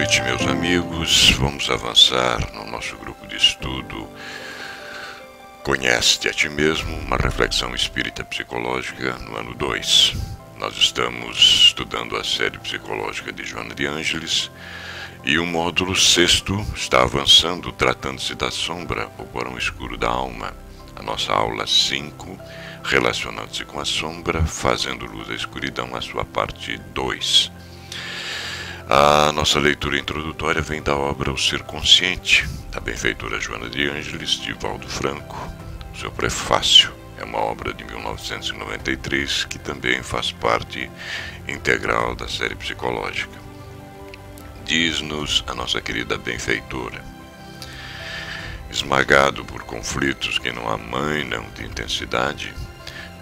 noite, meus amigos. Vamos avançar no nosso grupo de estudo Conhece-te a ti mesmo, uma reflexão espírita psicológica no ano 2. Nós estamos estudando a série psicológica de Joana de Ângeles e o módulo 6º está avançando, tratando-se da sombra, o porão escuro da alma. A nossa aula 5, relacionando-se com a sombra, fazendo luz à escuridão, a sua parte 2. A nossa leitura introdutória vem da obra O Ser Consciente, da benfeitora Joana de Ângeles, de Valdo Franco. O seu prefácio é uma obra de 1993 que também faz parte integral da série psicológica. Diz-nos a nossa querida benfeitora: esmagado por conflitos que não amainam de intensidade,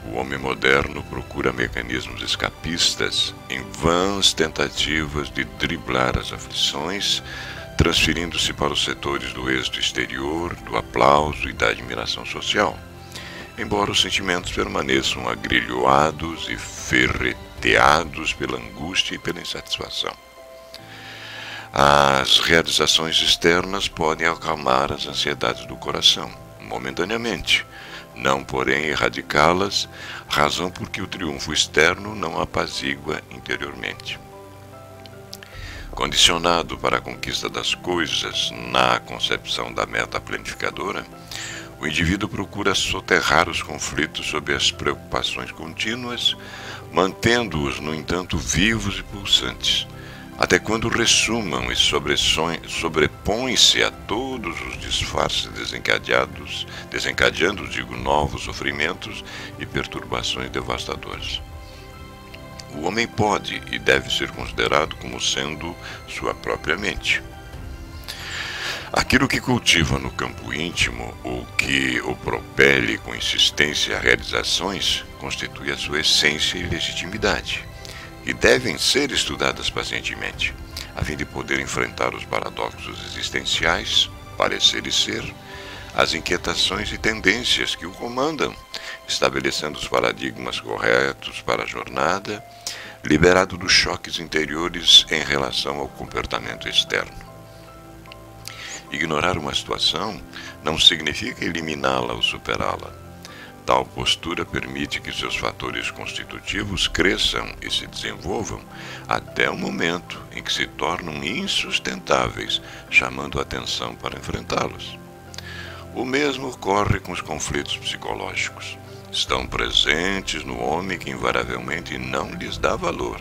o homem moderno procura mecanismos escapistas em vãs tentativas de driblar as aflições, transferindo-se para os setores do êxito exterior, do aplauso e da admiração social, embora os sentimentos permaneçam agrilhoados e ferreteados pela angústia e pela insatisfação. As realizações externas podem acalmar as ansiedades do coração, momentaneamente, não porém erradicá-las, razão porque o triunfo externo não apazigua interiormente. Condicionado para a conquista das coisas na concepção da meta planificadora, o indivíduo procura soterrar os conflitos sob as preocupações contínuas, mantendo-os, no entanto, vivos e pulsantes, até quando ressumam e sobrepõem-se a todos os disfarces desencadeando, novos sofrimentos e perturbações devastadoras. O homem pode e deve ser considerado como sendo sua própria mente. Aquilo que cultiva no campo íntimo ou que o propele com insistência a realizações constitui a sua essência e legitimidade, e devem ser estudadas pacientemente, a fim de poder enfrentar os paradoxos existenciais, parecer e ser, as inquietações e tendências que o comandam, estabelecendo os paradigmas corretos para a jornada, liberado dos choques interiores em relação ao comportamento externo. Ignorar uma situação não significa eliminá-la ou superá-la. Tal postura permite que seus fatores constitutivos cresçam e se desenvolvam até o momento em que se tornam insustentáveis, chamando a atenção para enfrentá-los. O mesmo ocorre com os conflitos psicológicos. Estão presentes no homem que invariavelmente não lhes dá valor,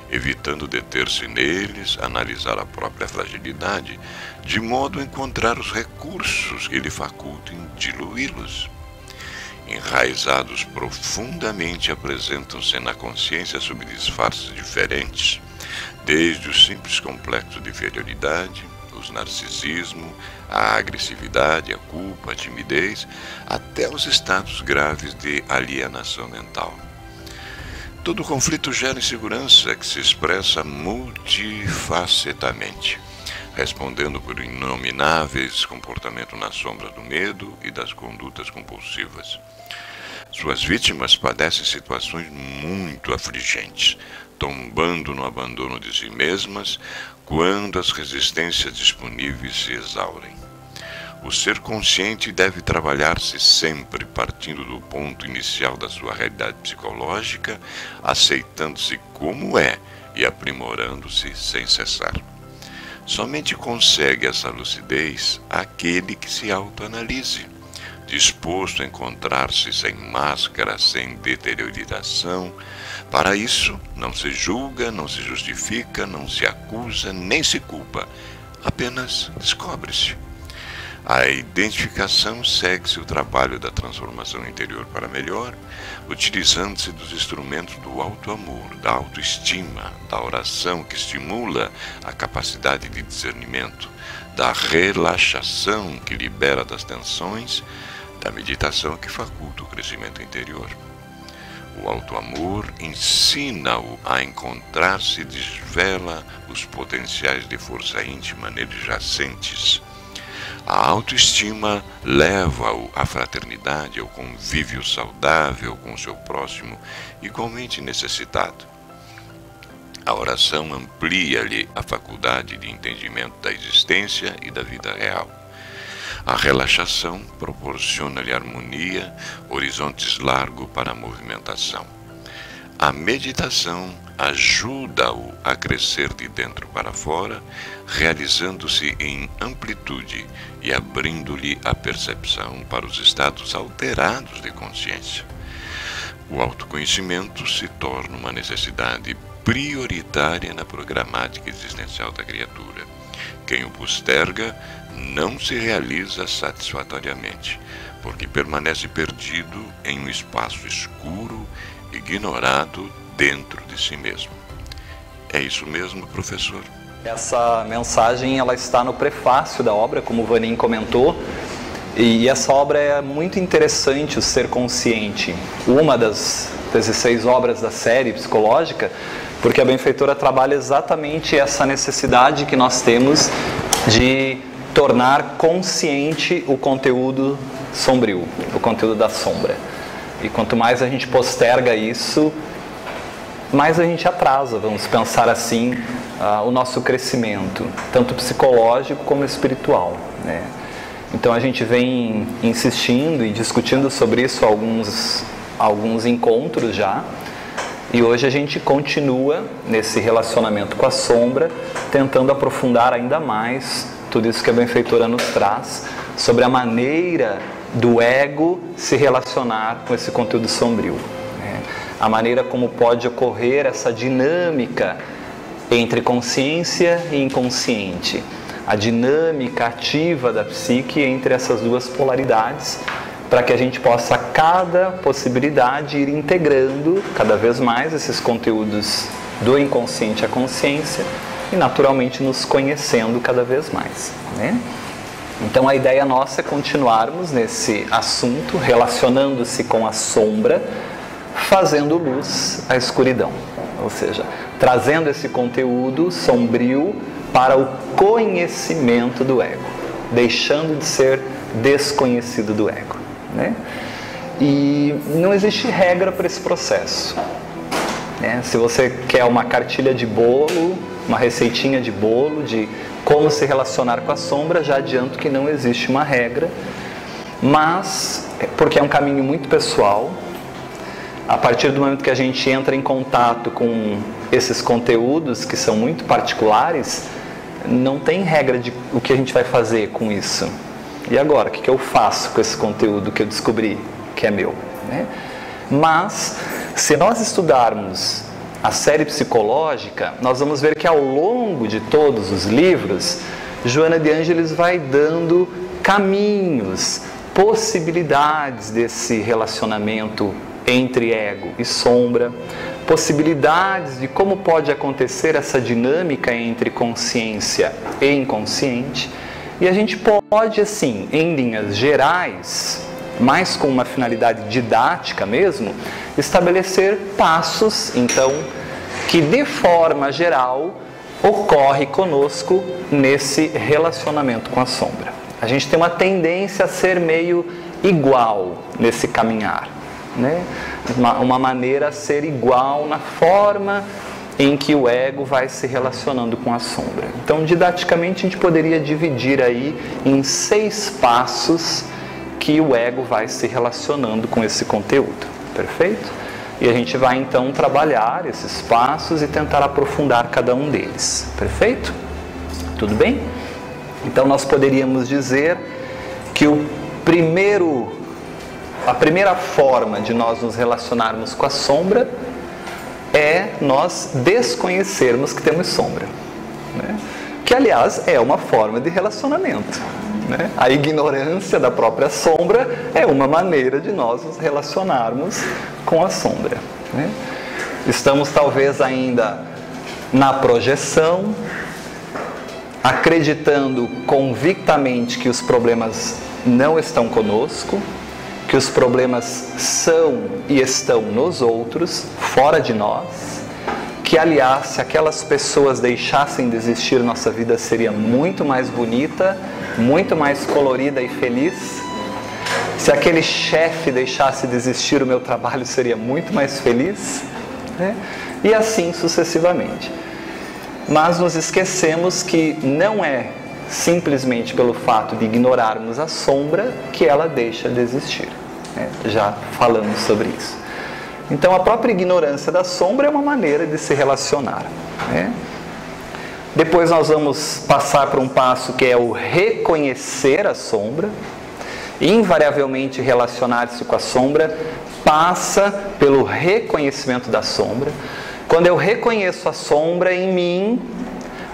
evitando deter-se neles, analisar a própria fragilidade, de modo a encontrar os recursos que lhe facultem diluí-los. Enraizados profundamente, apresentam-se na consciência sob disfarces diferentes, desde o simples complexo de inferioridade, o narcisismo, a agressividade, a culpa, a timidez, até os estados graves de alienação mental. Todo conflito gera insegurança que se expressa multifacetamente, respondendo por inomináveis comportamentos na sombra do medo e das condutas compulsivas. Suas vítimas padecem situações muito afligentes, tombando no abandono de si mesmas quando as resistências disponíveis se exaurem. O ser consciente deve trabalhar-se sempre partindo do ponto inicial da sua realidade psicológica, aceitando-se como é e aprimorando-se sem cessar. Somente consegue essa lucidez aquele que se autoanalise, disposto a encontrar-se sem máscara, sem deterioração. Para isso, não se julga, não se justifica, não se acusa, nem se culpa, apenas descobre-se. A identificação segue-se o trabalho da transformação interior para melhor, utilizando-se dos instrumentos do auto-amor, da autoestima, da oração que estimula a capacidade de discernimento, da relaxação que libera das tensões, da meditação que faculta o crescimento interior. O auto-amor ensina-o a encontrar-se e desvela os potenciais de força íntima nele jacentes. A autoestima leva-o à fraternidade, ao convívio saudável com o seu próximo, igualmente necessitado. A oração amplia-lhe a faculdade de entendimento da existência e da vida real. A relaxação proporciona-lhe harmonia, horizontes largos para a movimentação. A meditação ajuda-o a crescer de dentro para fora, realizando-se em amplitude e abrindo-lhe a percepção para os estados alterados de consciência. O autoconhecimento se torna uma necessidade prioritária na programática existencial da criatura. Quem o posterga não se realiza satisfatoriamente, porque permanece perdido em um espaço escuro, ignorado dentro de si mesmo. É isso mesmo, professor? Essa mensagem ela está no prefácio da obra, como o Vanin comentou, e essa obra é muito interessante, o Ser Consciente, uma das 16 obras da série psicológica, porque a benfeitora trabalha exatamente essa necessidade que nós temos de tornar consciente o conteúdo sombrio, o conteúdo da sombra. E quanto mais a gente posterga isso, mais a gente atrasa, vamos pensar assim, o nosso crescimento, tanto psicológico como espiritual, né? Então a gente vem insistindo e discutindo sobre isso alguns encontros já, e hoje a gente continua nesse relacionamento com a sombra, tentando aprofundar ainda mais tudo isso que a benfeitora nos traz, sobre a maneira do ego se relacionar com esse conteúdo sombrio, né? A maneira como pode ocorrer essa dinâmica entre consciência e inconsciente, a dinâmica ativa da psique entre essas duas polaridades, para que a gente possa, a cada possibilidade, ir integrando cada vez mais esses conteúdos do inconsciente à consciência e, naturalmente, nos conhecendo cada vez mais, né? Então, a ideia nossa é continuarmos nesse assunto, relacionando-se com a sombra, fazendo luz à escuridão, ou seja, trazendo esse conteúdo sombrio para o conhecimento do ego, deixando de ser desconhecido do ego, né? E não existe regra para esse processo, né? Se você quer uma cartilha de bolo, uma receitinha de bolo de como se relacionar com a sombra, já adianto que não existe uma regra, mas porque é um caminho muito pessoal. A partir do momento que a gente entra em contato com esses conteúdos que são muito particulares, não tem regra de o que a gente vai fazer com isso. E agora, o que eu faço com esse conteúdo que eu descobri que é meu, né? Mas, se nós estudarmos a série psicológica, nós vamos ver que ao longo de todos os livros, Joana de Ângeles vai dando caminhos, possibilidades desse relacionamento entre ego e sombra, possibilidades de como pode acontecer essa dinâmica entre consciência e inconsciente. E a gente pode, assim, em linhas gerais, mais com uma finalidade didática mesmo, estabelecer passos, então, que de forma geral ocorre conosco nesse relacionamento com a sombra. A gente tem uma tendência a ser meio igual nesse caminhar, né? Uma maneira a ser igual na forma em que o ego vai se relacionando com a sombra. Então, didaticamente, a gente poderia dividir aí em 6 passos que o ego vai se relacionando com esse conteúdo, perfeito? E a gente vai então trabalhar esses passos e tentar aprofundar cada um deles, perfeito? Tudo bem? Então nós poderíamos dizer que a primeira forma de nós nos relacionarmos com a sombra é nós desconhecermos que temos sombra, né? Que aliás é uma forma de relacionamento, né? A ignorância da própria sombra é uma maneira de nós nos relacionarmos com a sombra, né? Estamos talvez ainda na projeção, acreditando convictamente que os problemas não estão conosco, que os problemas são e estão nos outros, fora de nós, que aliás, se aquelas pessoas deixassem de existir, nossa vida seria muito mais bonita, muito mais colorida e feliz. Se aquele chefe deixasse de existir, o meu trabalho seria muito mais feliz, né? E assim sucessivamente. Mas nos esquecemos que não é simplesmente pelo fato de ignorarmos a sombra que ela deixa de existir. Já falamos sobre isso. Então, a própria ignorância da sombra é uma maneira de se relacionar. Depois nós vamos passar por um passo que é o reconhecer a sombra. Invariavelmente, relacionar-se com a sombra passa pelo reconhecimento da sombra. Quando eu reconheço a sombra em mim,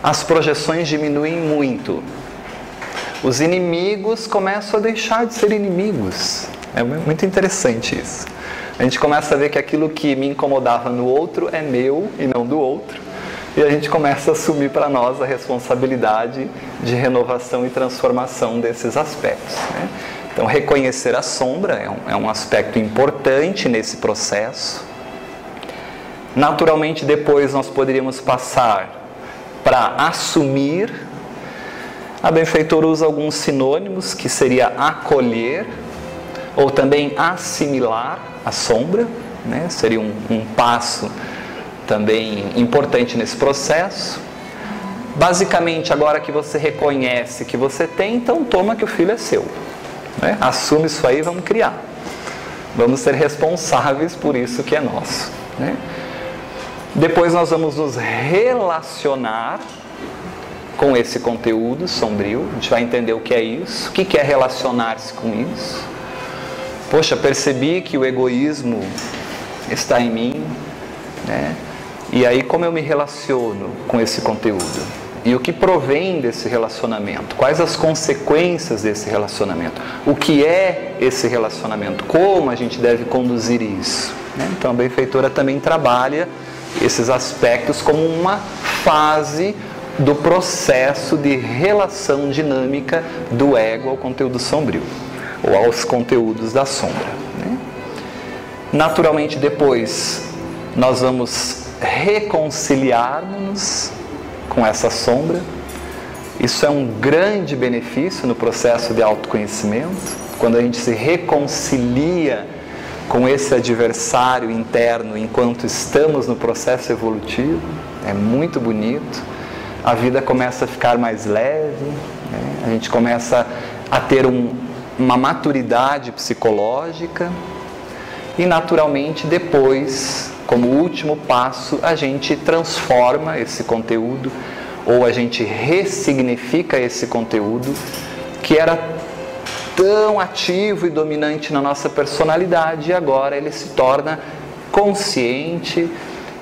as projeções diminuem muito. Os inimigos começam a deixar de ser inimigos. É muito interessante isso. A gente começa a ver que aquilo que me incomodava no outro é meu e não do outro. E a gente começa a assumir para nós a responsabilidade de renovação e transformação desses aspectos. Então, reconhecer a sombra é um aspecto importante nesse processo. Naturalmente, depois nós poderíamos passar para assumir. A benfeitora usa alguns sinônimos, que seria acolher, ou também assimilar a sombra, seria um passo também importante nesse processo. Basicamente, agora que você reconhece que você tem, então toma que o filho é seu. Assume isso aí e vamos criar. Vamos ser responsáveis por isso que é nosso. Depois nós vamos nos relacionar com esse conteúdo sombrio. A gente vai entender o que é isso. O que é relacionar-se com isso? Poxa, percebi que o egoísmo está em mim. E aí, como eu me relaciono com esse conteúdo? E o que provém desse relacionamento? Quais as consequências desse relacionamento? O que é esse relacionamento? Como a gente deve conduzir isso? Então, a benfeitora também trabalha esses aspectos como uma fase do processo de relação dinâmica do ego ao conteúdo sombrio, ou aos conteúdos da sombra. Naturalmente, depois, nós vamos reconciliar-nos com essa sombra. Isso é um grande benefício no processo de autoconhecimento, quando a gente se reconcilia com esse adversário interno enquanto estamos no processo evolutivo. É muito bonito. A vida começa a ficar mais leve, a gente começa a ter uma maturidade psicológica e, naturalmente, depois, como último passo, a gente transforma esse conteúdo, ou a gente ressignifica esse conteúdo que era tão ativo e dominante na nossa personalidade, e agora ele se torna consciente,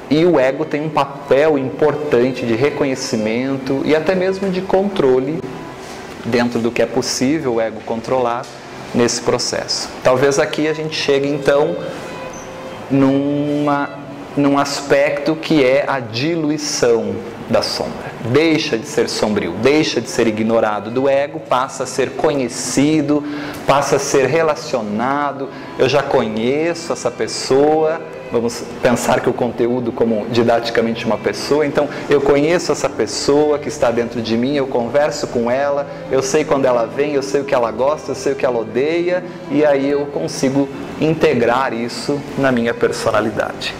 e o ego tem um papel importante de reconhecimento e até mesmo de controle, dentro do que é possível o ego controlar nesse processo. Talvez aqui a gente chegue então num aspecto que é a diluição da sombra. Deixa de ser sombrio, deixa de ser ignorado do ego, passa a ser conhecido, passa a ser relacionado. Eu já conheço essa pessoa. Vamos pensar que o conteúdo como didaticamente uma pessoa. Então, eu conheço essa pessoa que está dentro de mim, eu converso com ela, eu sei quando ela vem, eu sei o que ela gosta, eu sei o que ela odeia, e aí eu consigo integrar isso na minha personalidade.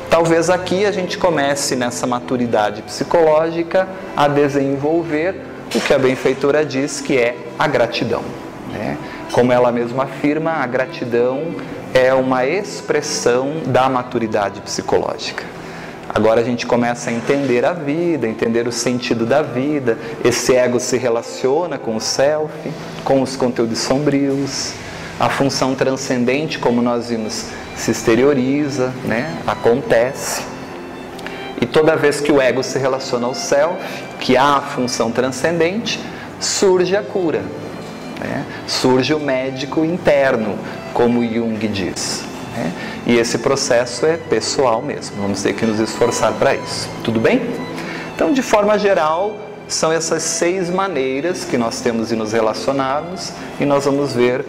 Talvez aqui a gente comece nessa maturidade psicológica a desenvolver o que a benfeitora diz que é a gratidão. Como ela mesma afirma, a gratidão é uma expressão da maturidade psicológica. Agora a gente começa a entender a vida, entender o sentido da vida. Esse ego se relaciona com o self, com os conteúdos sombrios. A função transcendente, como nós vimos, se exterioriza, acontece. E toda vez que o ego se relaciona ao self, que há a função transcendente, surge a cura. Surge o médico interno, como Jung diz. E esse processo é pessoal mesmo, vamos ter que nos esforçar para isso. Tudo bem? Então, de forma geral, são essas 6 maneiras que nós temos de nos relacionarmos, e nós vamos ver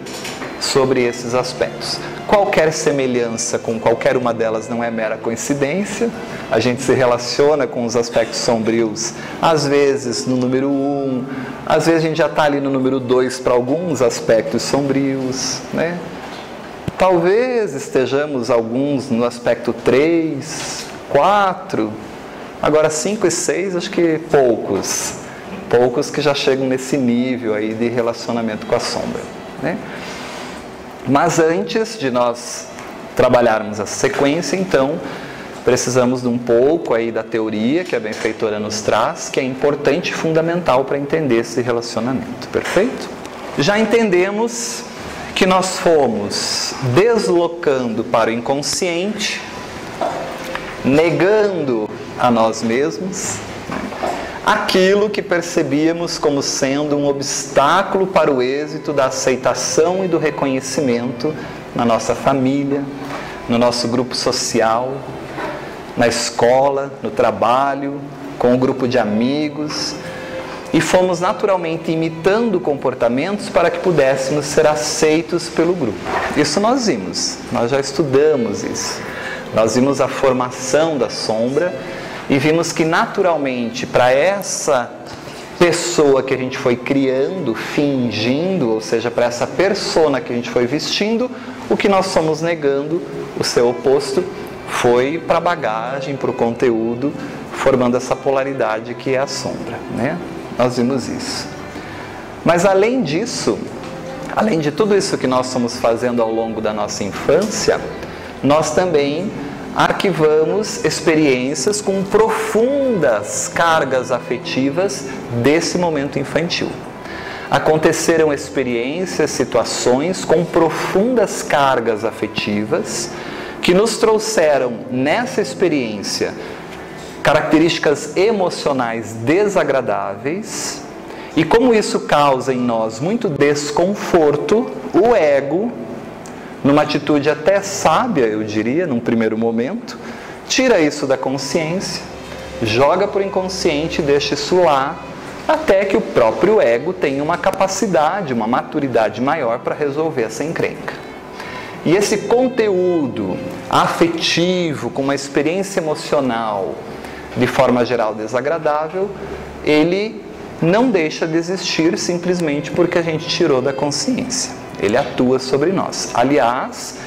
sobre esses aspectos. Qualquer semelhança com qualquer uma delas não é mera coincidência. A gente se relaciona com os aspectos sombrios, às vezes no número 1, às vezes a gente já está ali no número 2 para alguns aspectos sombrios, Talvez estejamos alguns no aspecto 3, 4, Agora 5 e 6, acho que poucos que já chegam nesse nível aí de relacionamento com a sombra, né? Mas antes de nós trabalharmos a sequência, então, precisamos de um pouco aí da teoria que a benfeitora nos traz, que é importante e fundamental para entender esse relacionamento, perfeito? Já entendemos que nós fomos deslocando para o inconsciente, negando a nós mesmos, aquilo que percebíamos como sendo um obstáculo para o êxito da aceitação e do reconhecimento na nossa família, no nosso grupo social, na escola, no trabalho, com o grupo de amigos, e fomos naturalmente imitando comportamentos para que pudéssemos ser aceitos pelo grupo. Isso nós vimos, nós já estudamos isso. Nós vimos a formação da sombra e vimos que naturalmente para essa pessoa que a gente foi criando, fingindo, ou seja, para essa persona que a gente foi vestindo, o que nós fomos negando, o seu oposto, foi para a bagagem, para o conteúdo, formando essa polaridade que é a sombra, né? Nós vimos isso. Mas além disso, além de tudo isso que nós estamos fazendo ao longo da nossa infância, nós também arquivamos experiências com profundas cargas afetivas desse momento infantil. Aconteceram experiências, situações com profundas cargas afetivas que nos trouxeram nessa experiência características emocionais desagradáveis, e como isso causa em nós muito desconforto, o ego, numa atitude até sábia, eu diria, num primeiro momento, tira isso da consciência, joga para o inconsciente e deixa isso lá, até que o próprio ego tenha uma capacidade, uma maturidade maior para resolver essa encrenca. E esse conteúdo afetivo, com uma experiência emocional, de forma geral desagradável, ele não deixa de existir simplesmente porque a gente tirou da consciência. Ele atua sobre nós. Aliás,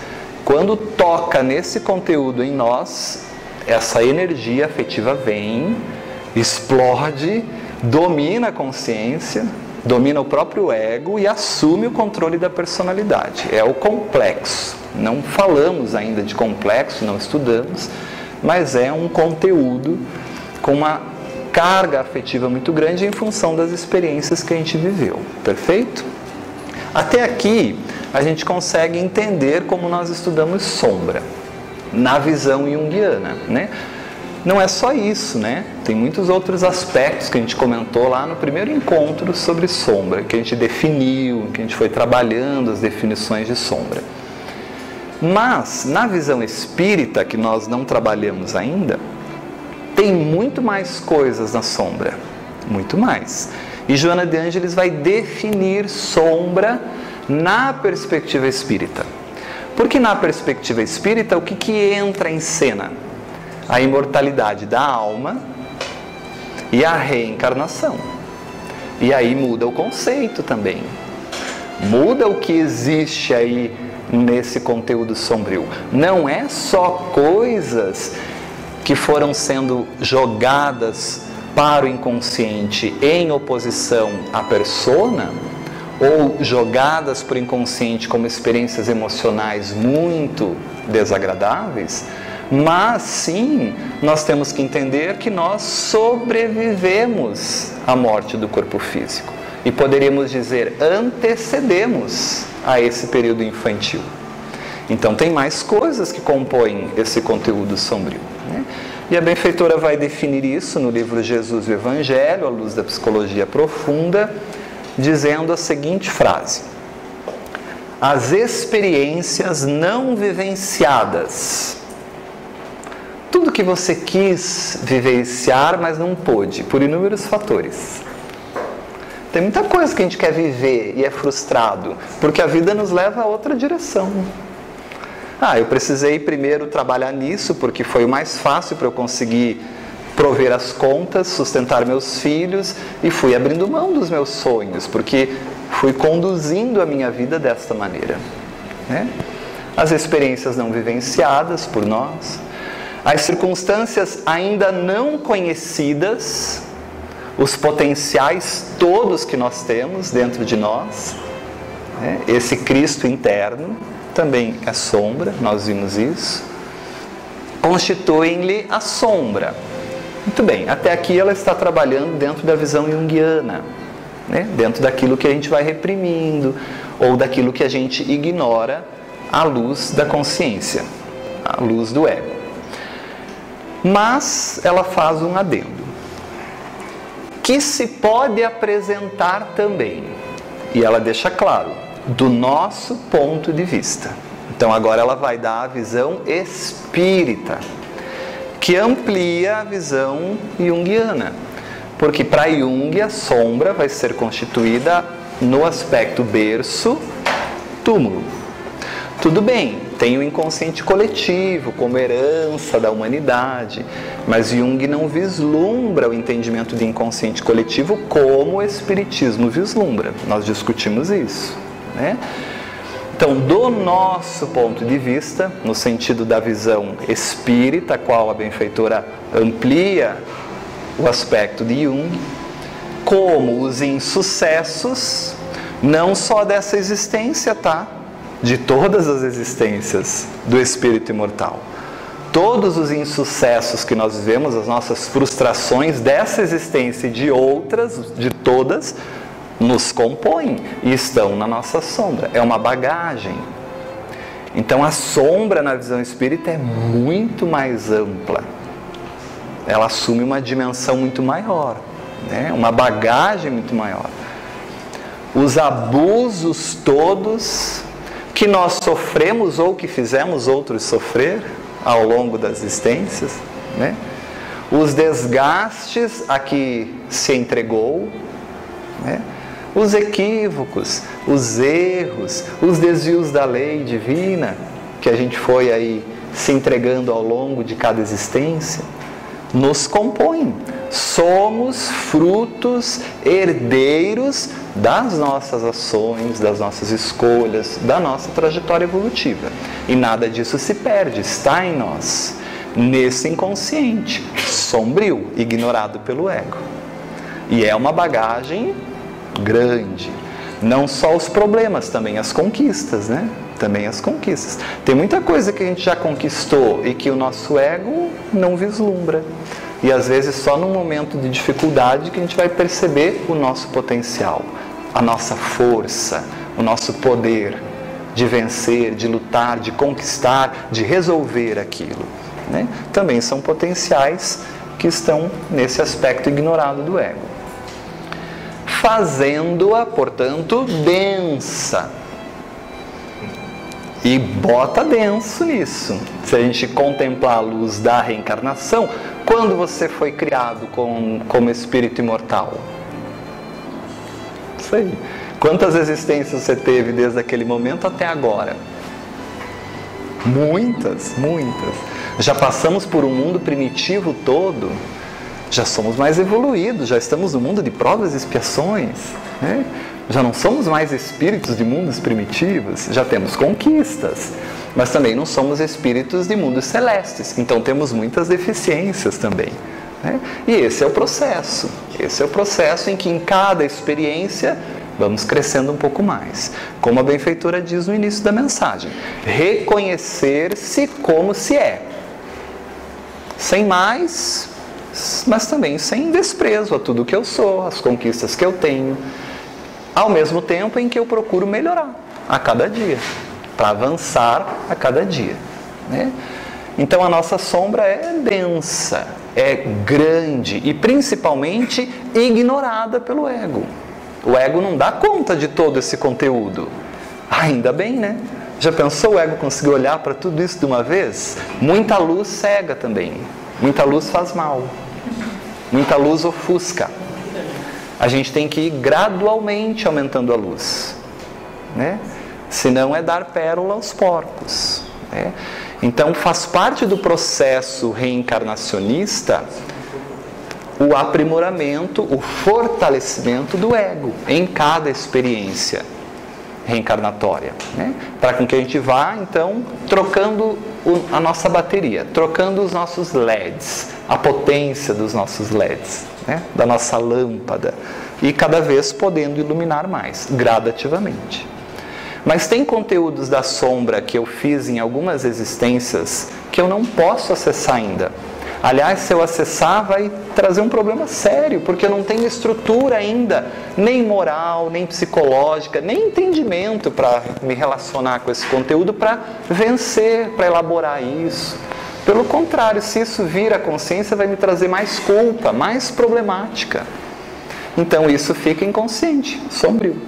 quando toca nesse conteúdo em nós, essa energia afetiva vem, explode, domina a consciência, domina o próprio ego e assume o controle da personalidade. É o complexo. Não falamos ainda de complexo, não estudamos, mas é um conteúdo com uma carga afetiva muito grande em função das experiências que a gente viveu. Perfeito? Até aqui, a gente consegue entender como nós estudamos sombra, na visão junguiana, né? Não é só isso, né? Tem muitos outros aspectos que a gente comentou lá no primeiro encontro sobre sombra, que a gente definiu, que a gente foi trabalhando as definições de sombra. Mas, na visão espírita, que nós não trabalhamos ainda, tem muito mais coisas na sombra, muito mais. E Joana de Ângeles vai definir sombra na perspectiva espírita. Porque na perspectiva espírita, o que entra em cena? A imortalidade da alma e a reencarnação. E aí muda o conceito também. Muda o que existe aí nesse conteúdo sombrio. Não é só coisas que foram sendo jogadas para o inconsciente em oposição à persona, ou jogadas para o inconsciente como experiências emocionais muito desagradáveis, mas sim, nós temos que entender que nós sobrevivemos à morte do corpo físico. E poderíamos dizer, antecedemos a esse período infantil. Então tem mais coisas que compõem esse conteúdo sombrio, né? E a benfeitora vai definir isso no livro Jesus e o Evangelho, à luz da psicologia profunda, dizendo a seguinte frase: as experiências não vivenciadas, tudo que você quis vivenciar, mas não pôde, por inúmeros fatores. Tem muita coisa que a gente quer viver e é frustrado, porque a vida nos leva a outra direção. Eu precisei primeiro trabalhar nisso, porque foi o mais fácil para eu conseguir prover as contas, sustentar meus filhos, e fui abrindo mão dos meus sonhos, porque fui conduzindo a minha vida desta maneira, né? As experiências não vivenciadas por nós, As circunstâncias ainda não conhecidas, os potenciais todos que nós temos dentro de nós, né? Esse Cristo interno também é sombra, nós vimos isso, constituem-lhe a sombra. Muito bem, até aqui ela está trabalhando dentro da visão junguiana, né? Dentro daquilo que a gente vai reprimindo, ou daquilo que a gente ignora à luz da consciência, à luz do ego. Mas ela faz um adendo, que se pode apresentar também, e ela deixa claro, do nosso ponto de vista. Então agora ela vai dar a visão espírita, que amplia a visão junguiana, porque para Jung a sombra vai ser constituída no aspecto berço, túmulo. Tudo bem, tem o inconsciente coletivo como herança da humanidade, mas Jung não vislumbra o entendimento de inconsciente coletivo como o Espiritismo vislumbra. Nós discutimos isso, né? Então, do nosso ponto de vista, no sentido da visão espírita, a qual a benfeitora amplia o aspecto de Jung, como os insucessos, não só dessa existência, tá? De todas as existências do espírito imortal. Todos os insucessos que nós vivemos, as nossas frustrações dessa existência e de outras, de todas, nos compõem e estão na nossa sombra. É uma bagagem. Então a sombra na visão espírita é muito mais ampla. Ela assume uma dimensão muito maior, né? Uma bagagem muito maior. Os abusos todos que nós sofremos ou que fizemos outros sofrer ao longo das existências, né? Os desgastes a que se entregou, né? Os equívocos, os erros, os desvios da lei divina que a gente foi aí se entregando ao longo de cada existência, nos compõem. Somos frutos, herdeiros das nossas ações, das nossas escolhas, da nossa trajetória evolutiva. E nada disso se perde, está em nós, nesse inconsciente, sombrio, ignorado pelo ego. E é uma bagagem grande. Não só os problemas, também as conquistas, né? Também as conquistas. Tem muita coisa que a gente já conquistou e que o nosso ego não vislumbra. E às vezes só num momento de dificuldade que a gente vai perceber o nosso potencial, a nossa força, o nosso poder de vencer, de lutar, de conquistar, de resolver aquilo, né? Também são potenciais que estão nesse aspecto ignorado do ego. Fazendo-a, portanto, densa. E bota denso nisso. Se a gente contemplar a luz da reencarnação, quando você foi criado como espírito imortal? Isso aí. Quantas existências você teve desde aquele momento até agora? Muitas, muitas. Já passamos por um mundo primitivo todo. Já somos mais evoluídos, já estamos no mundo de provas e expiações, né? Já não somos mais espíritos de mundos primitivos, já temos conquistas, mas também não somos espíritos de mundos celestes, então temos muitas deficiências também, né? E esse é o processo em que em cada experiência vamos crescendo um pouco mais. Como a benfeitora diz no início da mensagem, reconhecer-se como se é, sem mais, mas também sem desprezo a tudo que eu sou, as conquistas que eu tenho, ao mesmo tempo em que eu procuro melhorar a cada dia, para avançar a cada dia, né? Então a nossa sombra é densa, é grande e principalmente ignorada pelo ego. O ego não dá conta de todo esse conteúdo. Ainda bem, né? Já pensou o ego conseguir olhar para tudo isso de uma vez? Muita luz cega também, muita luz faz mal. Muita luz ofusca. A gente tem que ir gradualmente aumentando a luz, né? Senão é dar pérola aos porcos, né? Então faz parte do processo reencarnacionista o aprimoramento, o fortalecimento do ego em cada experiência reencarnatória, né? Para com que a gente vá então trocando a nossa bateria, trocando os nossos LEDs, a potência dos nossos LEDs, né? Da nossa lâmpada, e cada vez podendo iluminar mais, gradativamente. Mas tem conteúdos da sombra que eu fiz em algumas existências que eu não posso acessar ainda. Aliás, se eu acessar, vai trazer um problema sério, porque eu não tenho estrutura ainda, nem moral, nem psicológica, nem entendimento para me relacionar com esse conteúdo, para vencer, para elaborar isso. Pelo contrário, se isso vir à consciência, vai me trazer mais culpa, mais problemática. Então isso fica inconsciente, sombrio.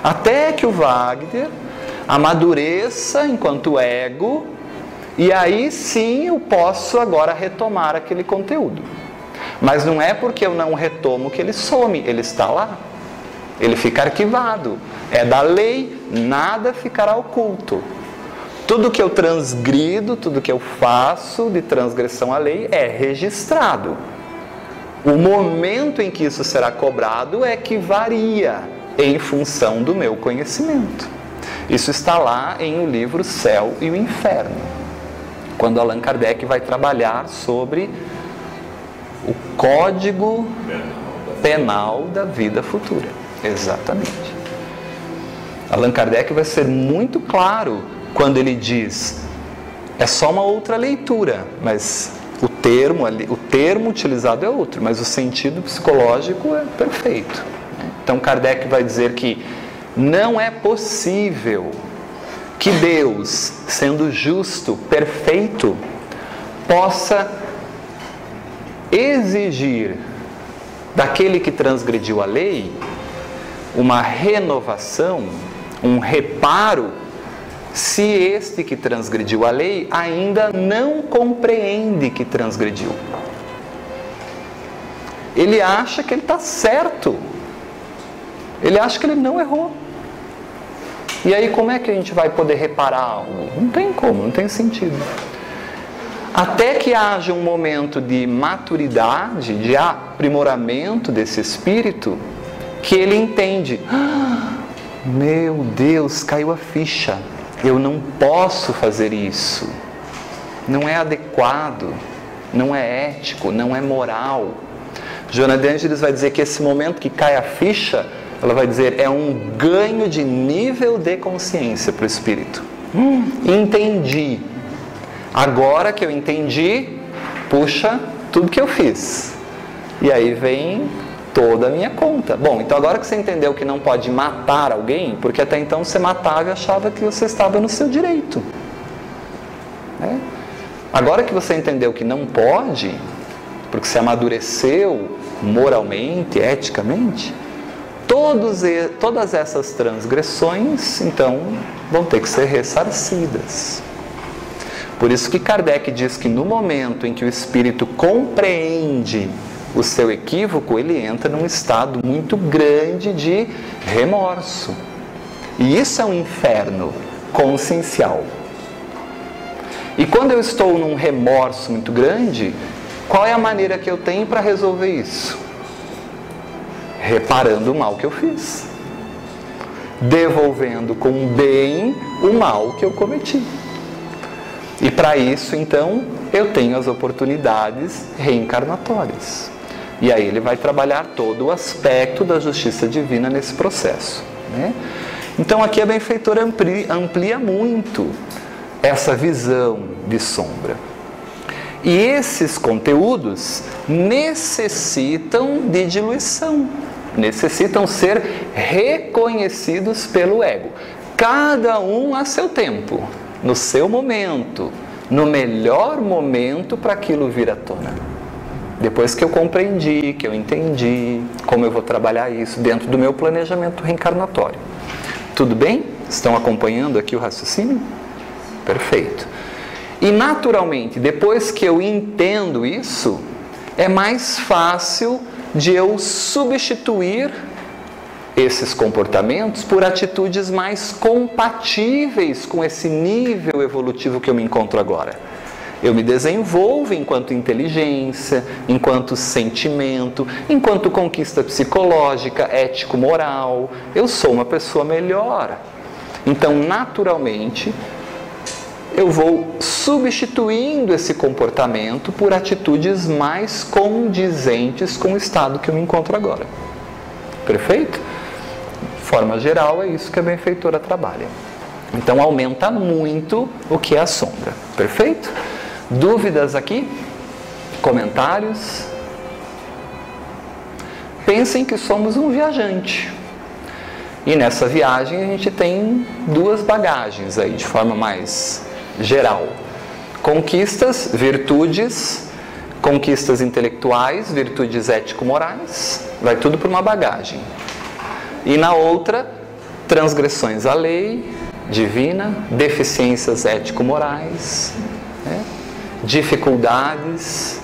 Até que o Wagner amadureça enquanto ego, e aí sim eu posso agora retomar aquele conteúdo. Mas não é porque eu não retomo que ele some, ele está lá. Ele fica arquivado. É da lei, nada ficará oculto. Tudo que eu transgrido, tudo que eu faço de transgressão à lei é registrado. O momento em que isso será cobrado é que varia em função do meu conhecimento. Isso está lá em o livro Céu e o Inferno, quando Allan Kardec vai trabalhar sobre o código penal da vida futura. Exatamente. Allan Kardec vai ser muito claro quando ele diz, é só uma outra leitura, mas o termo utilizado é outro, mas o sentido psicológico é perfeito. Então Kardec vai dizer que não é possível que Deus, sendo justo, perfeito, possa exigir daquele que transgrediu a lei uma renovação, um reparo, se este que transgrediu a lei ainda não compreende que transgrediu. Ele acha que ele está certo. Ele acha que ele não errou. E aí como é que a gente vai poder reparar algo? Não tem como, não tem sentido. Até que haja um momento de maturidade, de aprimoramento desse espírito, que ele entende, meu Deus, caiu a ficha, eu não posso fazer isso, não é adequado, não é ético, não é moral. Joana de Ângeles vai dizer que esse momento que cai a ficha, ela vai dizer, é um ganho de nível de consciência para o espírito. Entendi. Agora que eu entendi, puxa, tudo que eu fiz. E aí vem toda a minha conta. Bom, então agora que você entendeu que não pode matar alguém, porque até então você matava e achava que você estava no seu direito. Né? Agora que você entendeu que não pode, porque você amadureceu moralmente, eticamente, todas essas transgressões, então, vão ter que ser ressarcidas. Por isso que Kardec diz que no momento em que o espírito compreende o seu equívoco, ele entra num estado muito grande de remorso. E isso é um inferno consciencial. E quando eu estou num remorso muito grande, qual é a maneira que eu tenho para resolver isso? Reparando o mal que eu fiz, devolvendo com bem o mal que eu cometi. E para isso, então, eu tenho as oportunidades reencarnatórias. E aí ele vai trabalhar todo o aspecto da justiça divina nesse processo. Né? Então aqui a benfeitora amplia muito essa visão de sombra. E esses conteúdos necessitam de diluição, necessitam ser reconhecidos pelo ego. Cada um a seu tempo, no seu momento, no melhor momento para aquilo vir à tona. Depois que eu compreendi, que eu entendi como eu vou trabalhar isso dentro do meu planejamento reencarnatório. Tudo bem? Estão acompanhando aqui o raciocínio? Perfeito. E naturalmente, depois que eu entendo isso, é mais fácil de eu substituir esses comportamentos por atitudes mais compatíveis com esse nível evolutivo que eu me encontro agora. Eu me desenvolvo enquanto inteligência, enquanto sentimento, enquanto conquista psicológica, ético-moral. Eu sou uma pessoa melhor. Então, naturalmente, eu vou substituindo esse comportamento por atitudes mais condizentes com o estado que eu me encontro agora. Perfeito? De forma geral, é isso que a benfeitora trabalha. Então, aumenta muito o que é a sombra. Perfeito? Dúvidas aqui? Comentários? Pensem que somos um viajante. E nessa viagem a gente tem duas bagagens aí, de forma mais geral. Conquistas, virtudes, conquistas intelectuais, virtudes ético-morais, vai tudo para uma bagagem. E na outra, transgressões à lei divina, deficiências ético-morais, né? Dificuldades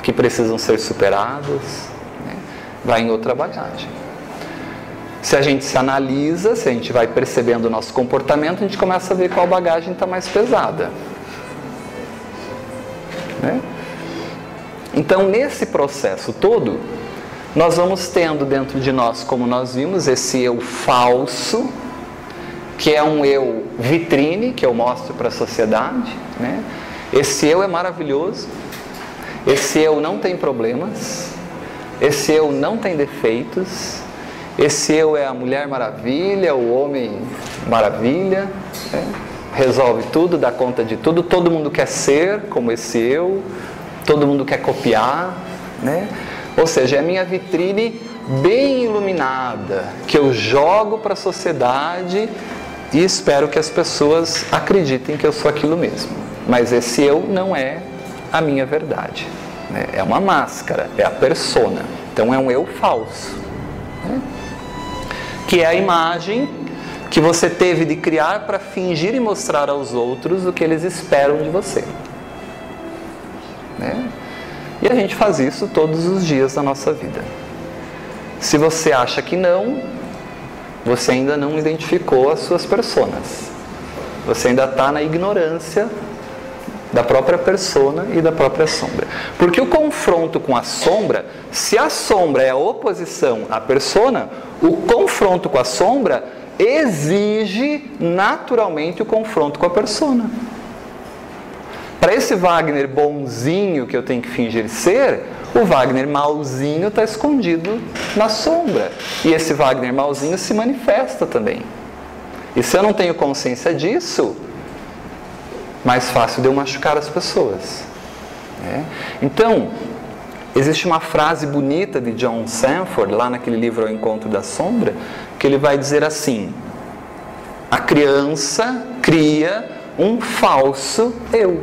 que precisam ser superadas, né? Vai em outra bagagem. Se a gente se analisa, se a gente vai percebendo o nosso comportamento, a gente começa a ver qual bagagem está mais pesada, né? Então, nesse processo todo, nós vamos tendo dentro de nós, como nós vimos, esse eu falso, que é um eu vitrine, que eu mostro para a sociedade, né? Esse eu é maravilhoso, esse eu não tem problemas, esse eu não tem defeitos, esse eu é a Mulher Maravilha, o Homem Maravilha, né? Resolve tudo, dá conta de tudo, todo mundo quer ser como esse eu, todo mundo quer copiar, né? Ou seja, é a minha vitrine bem iluminada, que eu jogo para a sociedade e espero que as pessoas acreditem que eu sou aquilo mesmo. Mas esse eu não é a minha verdade, né? É uma máscara, é a persona. Então é um eu falso, né? Que é a imagem que você teve de criar para fingir e mostrar aos outros o que eles esperam de você, né? E a gente faz isso todos os dias da nossa vida. Se você acha que não, você ainda não identificou as suas personas. Você ainda está na ignorância da própria persona e da própria sombra. Porque o confronto com a sombra, se a sombra é a oposição à persona, o confronto com a sombra exige naturalmente o confronto com a persona. Para esse Wagner bonzinho que eu tenho que fingir ser, o Wagner malzinho está escondido na sombra. E esse Wagner malzinho se manifesta também. E se eu não tenho consciência disso, mais fácil de eu machucar as pessoas, né? Então, existe uma frase bonita de John Sanford, lá naquele livro Ao Encontro da Sombra, que ele vai dizer assim: a criança cria um falso eu,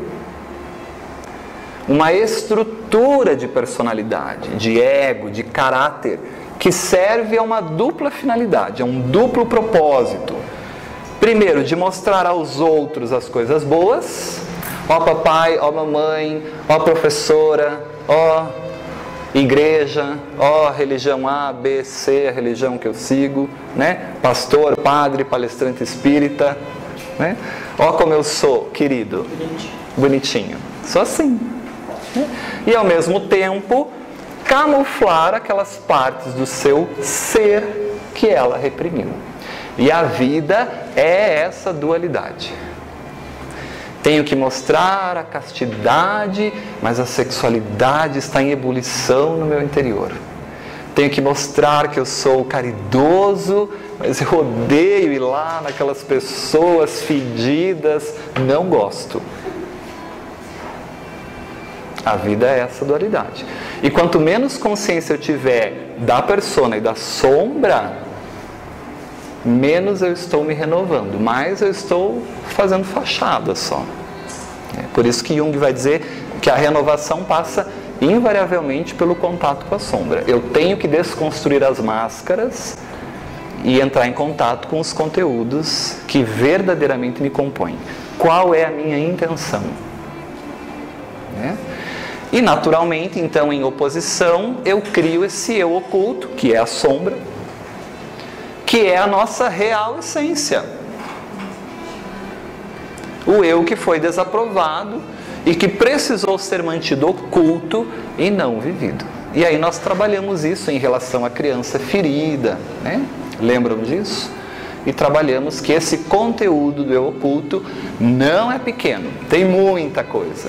uma estrutura de personalidade, de ego, de caráter, que serve a uma dupla finalidade, a um duplo propósito. Primeiro, de mostrar aos outros as coisas boas. Ó papai, ó mamãe, ó professora, ó igreja, ó religião A, B, C, a religião que eu sigo, né? Pastor, padre, palestrante espírita, né? Ó como eu sou, querido, bonitinho. Sou assim, né? E ao mesmo tempo, camuflar aquelas partes do seu ser que ela reprimiu. E a vida é essa dualidade. Tenho que mostrar a castidade, mas a sexualidade está em ebulição no meu interior. Tenho que mostrar que eu sou caridoso, mas eu odeio ir lá naquelas pessoas fedidas, não gosto. A vida é essa dualidade. E quanto menos consciência eu tiver da persona e da sombra, menos eu estou me renovando, mais eu estou fazendo fachada só. É por isso que Jung vai dizer que a renovação passa invariavelmente pelo contato com a sombra. Eu tenho que desconstruir as máscaras e entrar em contato com os conteúdos que verdadeiramente me compõem. Qual é a minha intenção? Né? E naturalmente, então, em oposição, eu crio esse eu oculto, que é a sombra, que é a nossa real essência. O eu que foi desaprovado e que precisou ser mantido oculto e não vivido. E aí nós trabalhamos isso em relação à criança ferida, né? Lembram disso? e trabalhamos que esse conteúdo do eu oculto não é pequeno, tem muita coisa.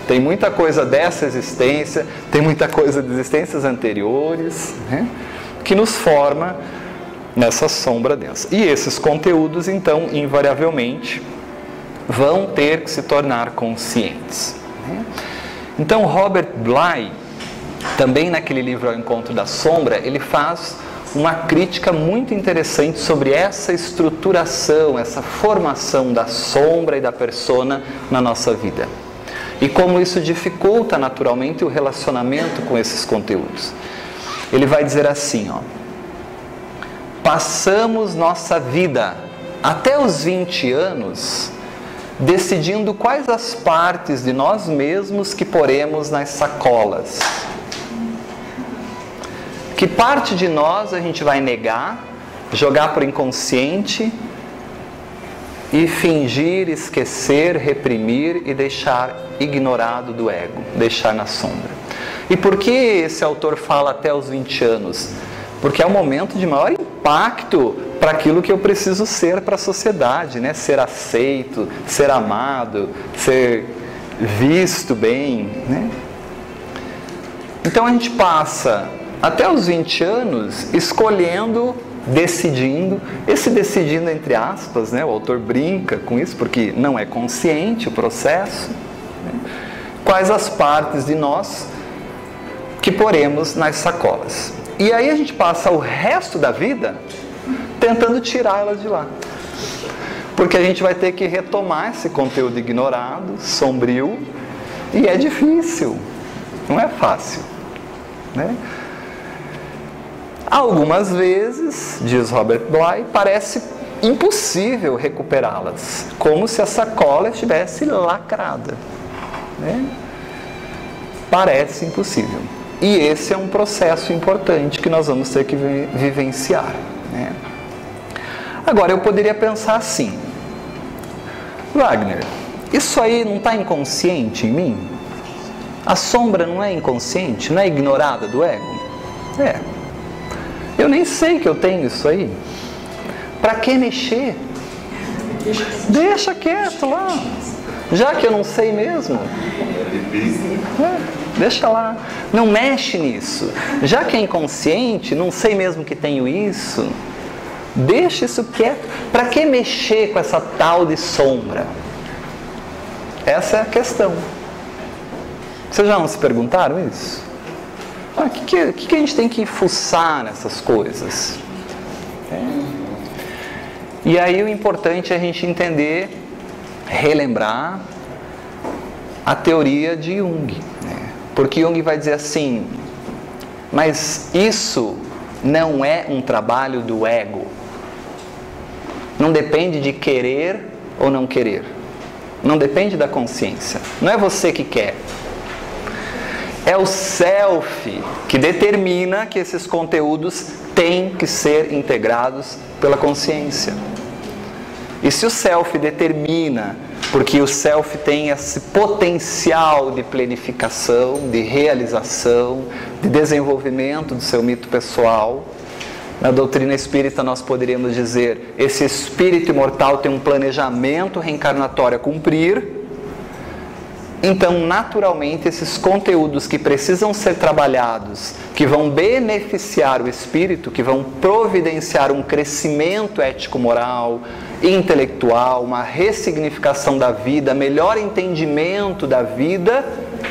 Tem muita coisa dessa existência, tem muita coisa de existências anteriores, né, que nos forma nessa sombra densa. E esses conteúdos, então, invariavelmente, vão ter que se tornar conscientes. Né? Então, Robert Bly, também naquele livro Ao Encontro da Sombra, ele faz uma crítica muito interessante sobre essa estruturação, essa formação da sombra e da persona na nossa vida. E como isso dificulta naturalmente o relacionamento com esses conteúdos. Ele vai dizer assim, ó: passamos nossa vida até os 20 anos decidindo quais as partes de nós mesmos que poremos nas sacolas. Que parte de nós a gente vai negar, jogar para o inconsciente e fingir, esquecer, reprimir e deixar ignorado do ego, deixar na sombra. E por que esse autor fala até os 20 anos? Porque é o momento de maior impacto para aquilo que eu preciso ser para a sociedade, né? Ser aceito, ser amado, ser visto bem, né? Então a gente passa até os 20 anos escolhendo, decidindo, esse decidindo entre aspas, né? O autor brinca com isso porque não é consciente o processo, né? Quais as partes de nós que poremos nas sacolas. E aí a gente passa o resto da vida tentando tirá-las de lá. Porque a gente vai ter que retomar esse conteúdo ignorado, sombrio, e é difícil, não é fácil, né? Algumas vezes, diz Robert Bly, parece impossível recuperá-las, como se a sacola estivesse lacrada, né? Parece impossível. E esse é um processo importante que nós vamos ter que vivenciar, né? Agora, eu poderia pensar assim: Wagner, isso aí não está inconsciente em mim? A sombra não é inconsciente? Não é ignorada do ego? É. Eu nem sei que eu tenho isso aí. Para que mexer? Deixa quieto lá. Já que eu não sei mesmo. Deixa lá. Não mexe nisso. Já que é inconsciente, não sei mesmo que tenho isso. Deixa isso quieto. Para que mexer com essa tal de sombra? Essa é a questão. Vocês já não se perguntaram isso? O que a gente tem que fuçar nessas coisas? E aí o importante é a gente entender, relembrar a teoria de Jung, né? Porque Jung vai dizer assim: mas isso não é um trabalho do ego. Não depende de querer ou não querer. Não depende da consciência. Não é você que quer. É o self que determina que esses conteúdos têm que ser integrados pela consciência. E se o self determina, porque o self tem esse potencial de planificação, de realização, de desenvolvimento do seu mito pessoal, na doutrina espírita nós poderíamos dizer: esse espírito imortal tem um planejamento reencarnatório a cumprir. Então, naturalmente, esses conteúdos que precisam ser trabalhados, que vão beneficiar o espírito, que vão providenciar um crescimento ético-moral, intelectual, uma ressignificação da vida, melhor entendimento da vida,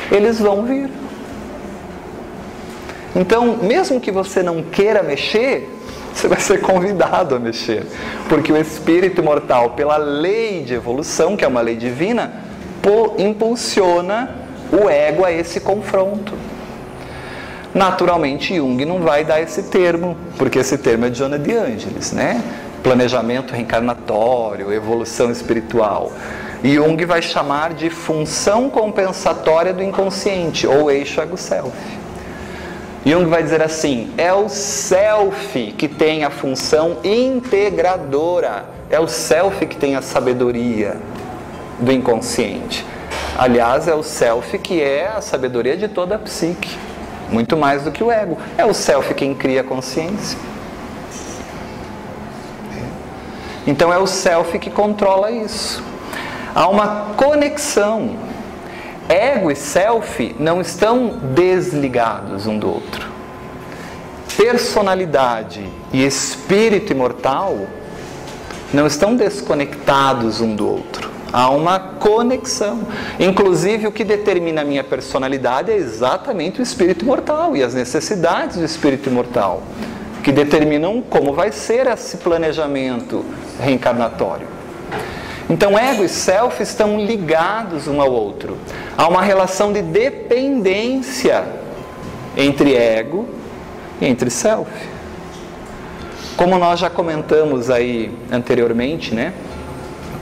eles vão vir. Então, mesmo que você não queira mexer, você vai ser convidado a mexer. Porque o espírito imortal, pela lei de evolução, que é uma lei divina, impulsiona o ego a esse confronto. Naturalmente, Jung não vai dar esse termo, porque esse termo é de Joana de Ângeles, né? Planejamento reencarnatório, evolução espiritual. E Jung vai chamar de função compensatória do inconsciente, ou eixo ego-self. Jung vai dizer assim: é o self que tem a função integradora, é o self que tem a sabedoria do inconsciente. Aliás, é o self que é a sabedoria de toda a psique, muito mais do que o ego. É o self quem cria a consciência. Então é o self que controla isso. Há uma conexão. Ego e self não estão desligados um do outro. Personalidade e espírito imortal não estão desconectados um do outro. Há uma conexão. Inclusive, o que determina a minha personalidade é exatamente o espírito imortal e as necessidades do espírito imortal, que determinam como vai ser esse planejamento reencarnatório. Então, ego e self estão ligados um ao outro. Há uma relação de dependência entre ego e entre self. Como nós já comentamos aí anteriormente, né?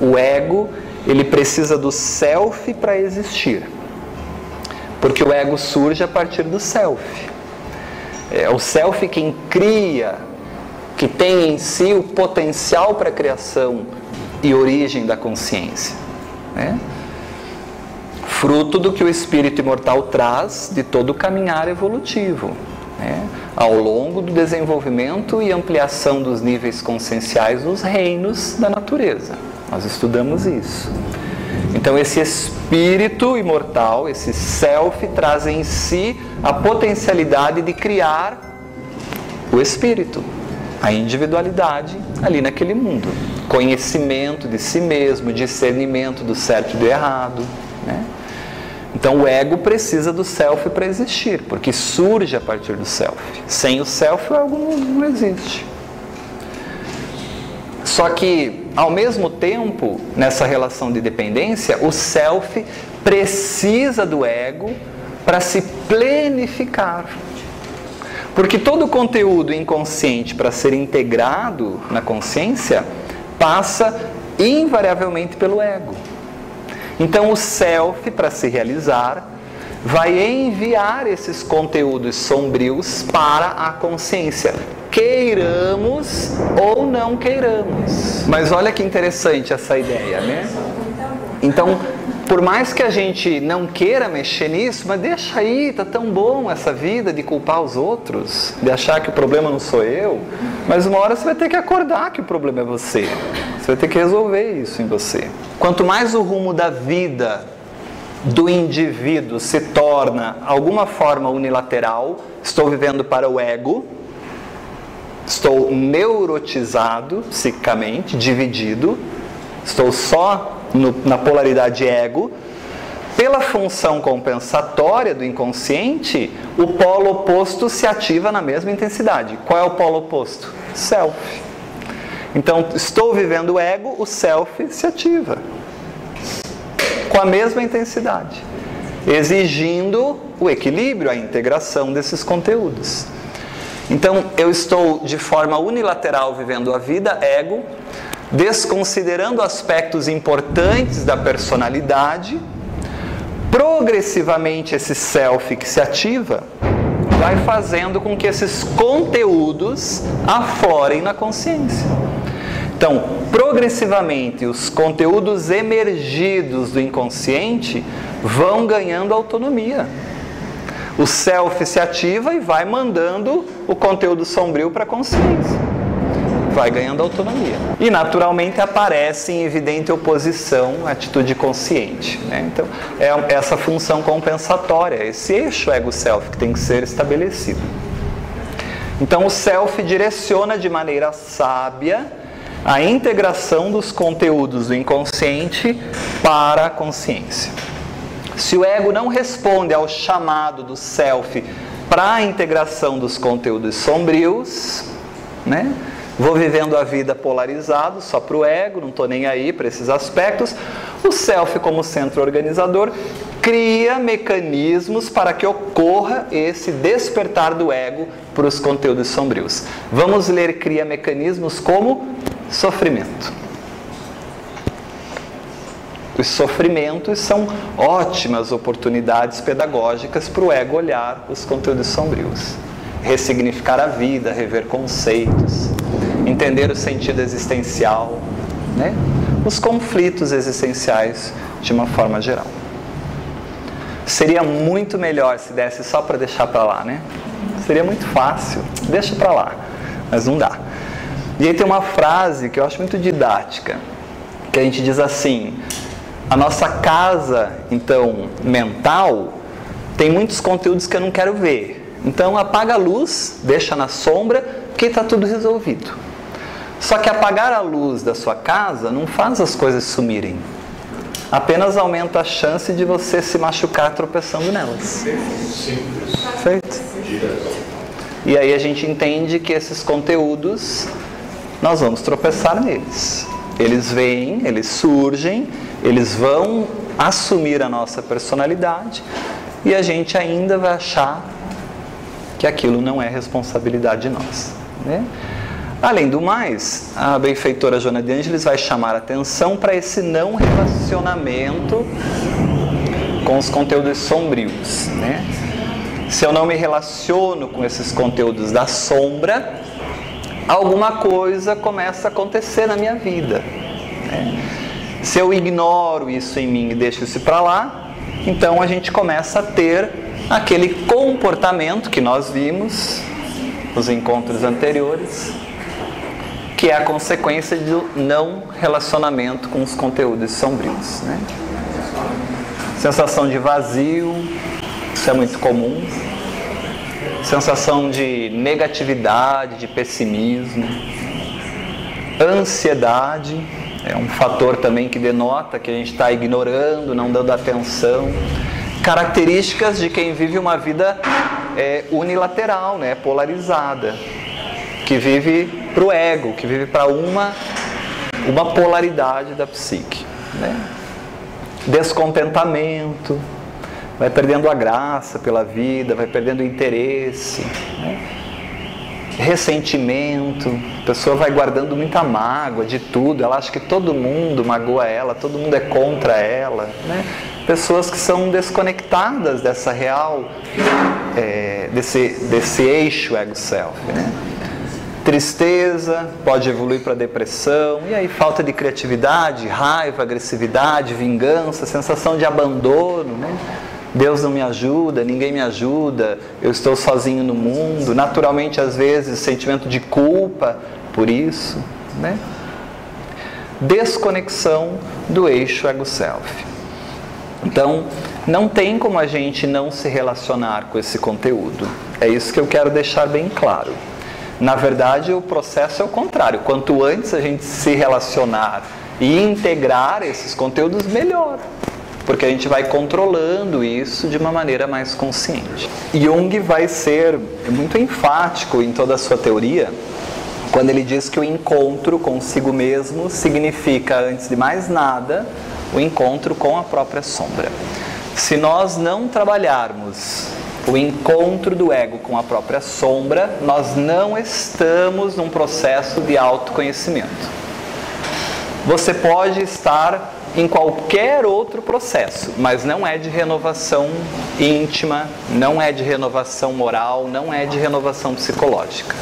O ego, ele precisa do self para existir. Porque o ego surge a partir do self. É o self quem cria, que tem em si o potencial para a criação e origem da consciência, né? Fruto do que o espírito imortal traz de todo o caminhar evolutivo, né? Ao longo do desenvolvimento e ampliação dos níveis conscienciais nos reinos da natureza. Nós estudamos isso. Então esse espírito imortal, esse self, traz em si a potencialidade de criar o espírito, a individualidade ali naquele mundo. Conhecimento de si mesmo, discernimento do certo e do errado, né? Então o ego precisa do self para existir, porque surge a partir do self. Sem o self o ego não existe. Só que, ao mesmo tempo, nessa relação de dependência, o self precisa do ego para se plenificar. Porque todo o conteúdo inconsciente, para ser integrado na consciência, passa invariavelmente pelo ego. Então o self, para se realizar, vai enviar esses conteúdos sombrios para a consciência, queiramos ou não queiramos. Mas olha que interessante essa ideia, né? Então, por mais que a gente não queira mexer nisso, mas deixa aí, tá tão bom essa vida de culpar os outros, de achar que o problema não sou eu, mas uma hora você vai ter que acordar que o problema é você. Você vai ter que resolver isso em você. Quanto mais o rumo da vida do indivíduo se torna alguma forma unilateral, estou vivendo para o ego, estou neurotizado psicicamente, dividido, estou só na polaridade ego, pela função compensatória do inconsciente, o polo oposto se ativa na mesma intensidade. Qual é o polo oposto? Self. Então, estou vivendo o ego, o self se ativa com a mesma intensidade, exigindo o equilíbrio, a integração desses conteúdos. Então, eu estou de forma unilateral vivendo a vida, ego, desconsiderando aspectos importantes da personalidade. Progressivamente esse self que se ativa vai fazendo com que esses conteúdos aflorem na consciência. Então, progressivamente os conteúdos emergidos do inconsciente vão ganhando autonomia. O self se ativa e vai mandando o conteúdo sombrio para a consciência. Vai ganhando autonomia. E naturalmente aparece em evidente oposição à atitude consciente, né? Então, é essa função compensatória, esse eixo ego-self que tem que ser estabelecido. Então o self direciona de maneira sábia a integração dos conteúdos do inconsciente para a consciência. Se o ego não responde ao chamado do self para a integração dos conteúdos sombrios, né? Vou vivendo a vida polarizado, só para o ego, não estou nem aí para esses aspectos. O self, como centro organizador, cria mecanismos para que ocorra esse despertar do ego para os conteúdos sombrios. Vamos ler cria mecanismos como sofrimento. Os sofrimentos são ótimas oportunidades pedagógicas para o ego olhar os conteúdos sombrios. Ressignificar a vida, rever conceitos, entender o sentido existencial, né? Os conflitos existenciais de uma forma geral. Seria muito melhor se desse só para deixar para lá, né? Seria muito fácil, deixa para lá, mas não dá. E aí tem uma frase que eu acho muito didática, que a gente diz assim: a nossa casa, então, mental, tem muitos conteúdos que eu não quero ver. Então apaga a luz, deixa na sombra, que está tudo resolvido. Só que apagar a luz da sua casa não faz as coisas sumirem. Apenas aumenta a chance de você se machucar tropeçando nelas. Perfeito? E aí a gente entende que esses conteúdos, nós vamos tropeçar neles. Eles vêm, eles surgem, eles vão assumir a nossa personalidade e a gente ainda vai achar que aquilo não é responsabilidade nossa, né? Além do mais, a benfeitora Joana de Ângeles vai chamar a atenção para esse não relacionamento com os conteúdos sombrios, né? Se eu não me relaciono com esses conteúdos da sombra, alguma coisa começa a acontecer na minha vida, né? Se eu ignoro isso em mim e deixo isso para lá, então a gente começa a ter aquele comportamento que nós vimos nos encontros anteriores, que é a consequência do não relacionamento com os conteúdos sombrios, né? Sensação de vazio, isso é muito comum. Sensação de negatividade, de pessimismo. Ansiedade é um fator também que denota que a gente está ignorando, não dando atenção. Características de quem vive uma vida unilateral, né? Polarizada, que vive para o ego, que vive para uma polaridade da psique, né? Descontentamento, vai perdendo a graça pela vida, vai perdendo o interesse, né? Ressentimento, a pessoa vai guardando muita mágoa de tudo, ela acha que todo mundo magoa ela, todo mundo é contra ela, né? Pessoas que são desconectadas dessa real, desse eixo ego-self, né? Tristeza, pode evoluir para depressão, e aí falta de criatividade, raiva, agressividade, vingança, sensação de abandono, né? Deus não me ajuda, ninguém me ajuda, eu estou sozinho no mundo. Naturalmente, às vezes, sentimento de culpa por isso, né? Desconexão do eixo ego-self. Então, não tem como a gente não se relacionar com esse conteúdo. É isso que eu quero deixar bem claro. Na verdade, o processo é o contrário. Quanto antes a gente se relacionar e integrar esses conteúdos, melhor. Porque a gente vai controlando isso de uma maneira mais consciente. Jung vai ser muito enfático em toda a sua teoria, quando ele diz que o encontro consigo mesmo significa, antes de mais nada, o encontro com a própria sombra. Se nós não trabalharmos o encontro do ego com a própria sombra, nós não estamos num processo de autoconhecimento. Você pode estar em qualquer outro processo, mas não é de renovação íntima, não é de renovação moral, não é de renovação psicológica.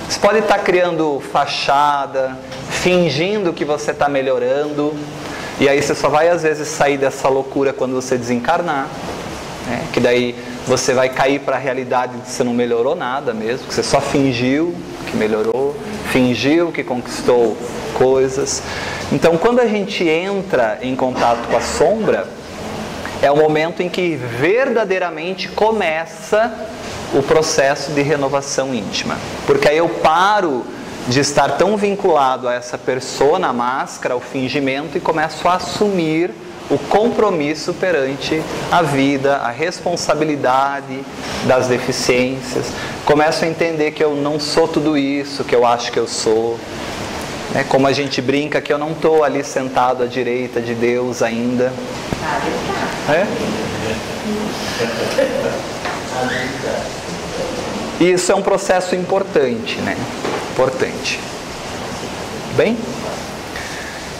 Você pode estar criando fachada, fingindo que você está melhorando, e aí você só vai às vezes sair dessa loucura quando você desencarnar, né? Que daí você vai cair para a realidade de que você não melhorou nada mesmo, que você só fingiu que melhorou, fingiu que conquistou coisas. Então, quando a gente entra em contato com a sombra, é o momento em que verdadeiramente começa o processo de renovação íntima. Porque aí eu paro de estar tão vinculado a essa persona, a máscara, ao fingimento, e começo a assumir o compromisso perante a vida, a responsabilidade das deficiências. Começo a entender que eu não sou tudo isso que eu acho que eu sou. Como a gente brinca que eu não estou ali sentado à direita de Deus ainda. Isso é um processo importante, né? Importante. Bem?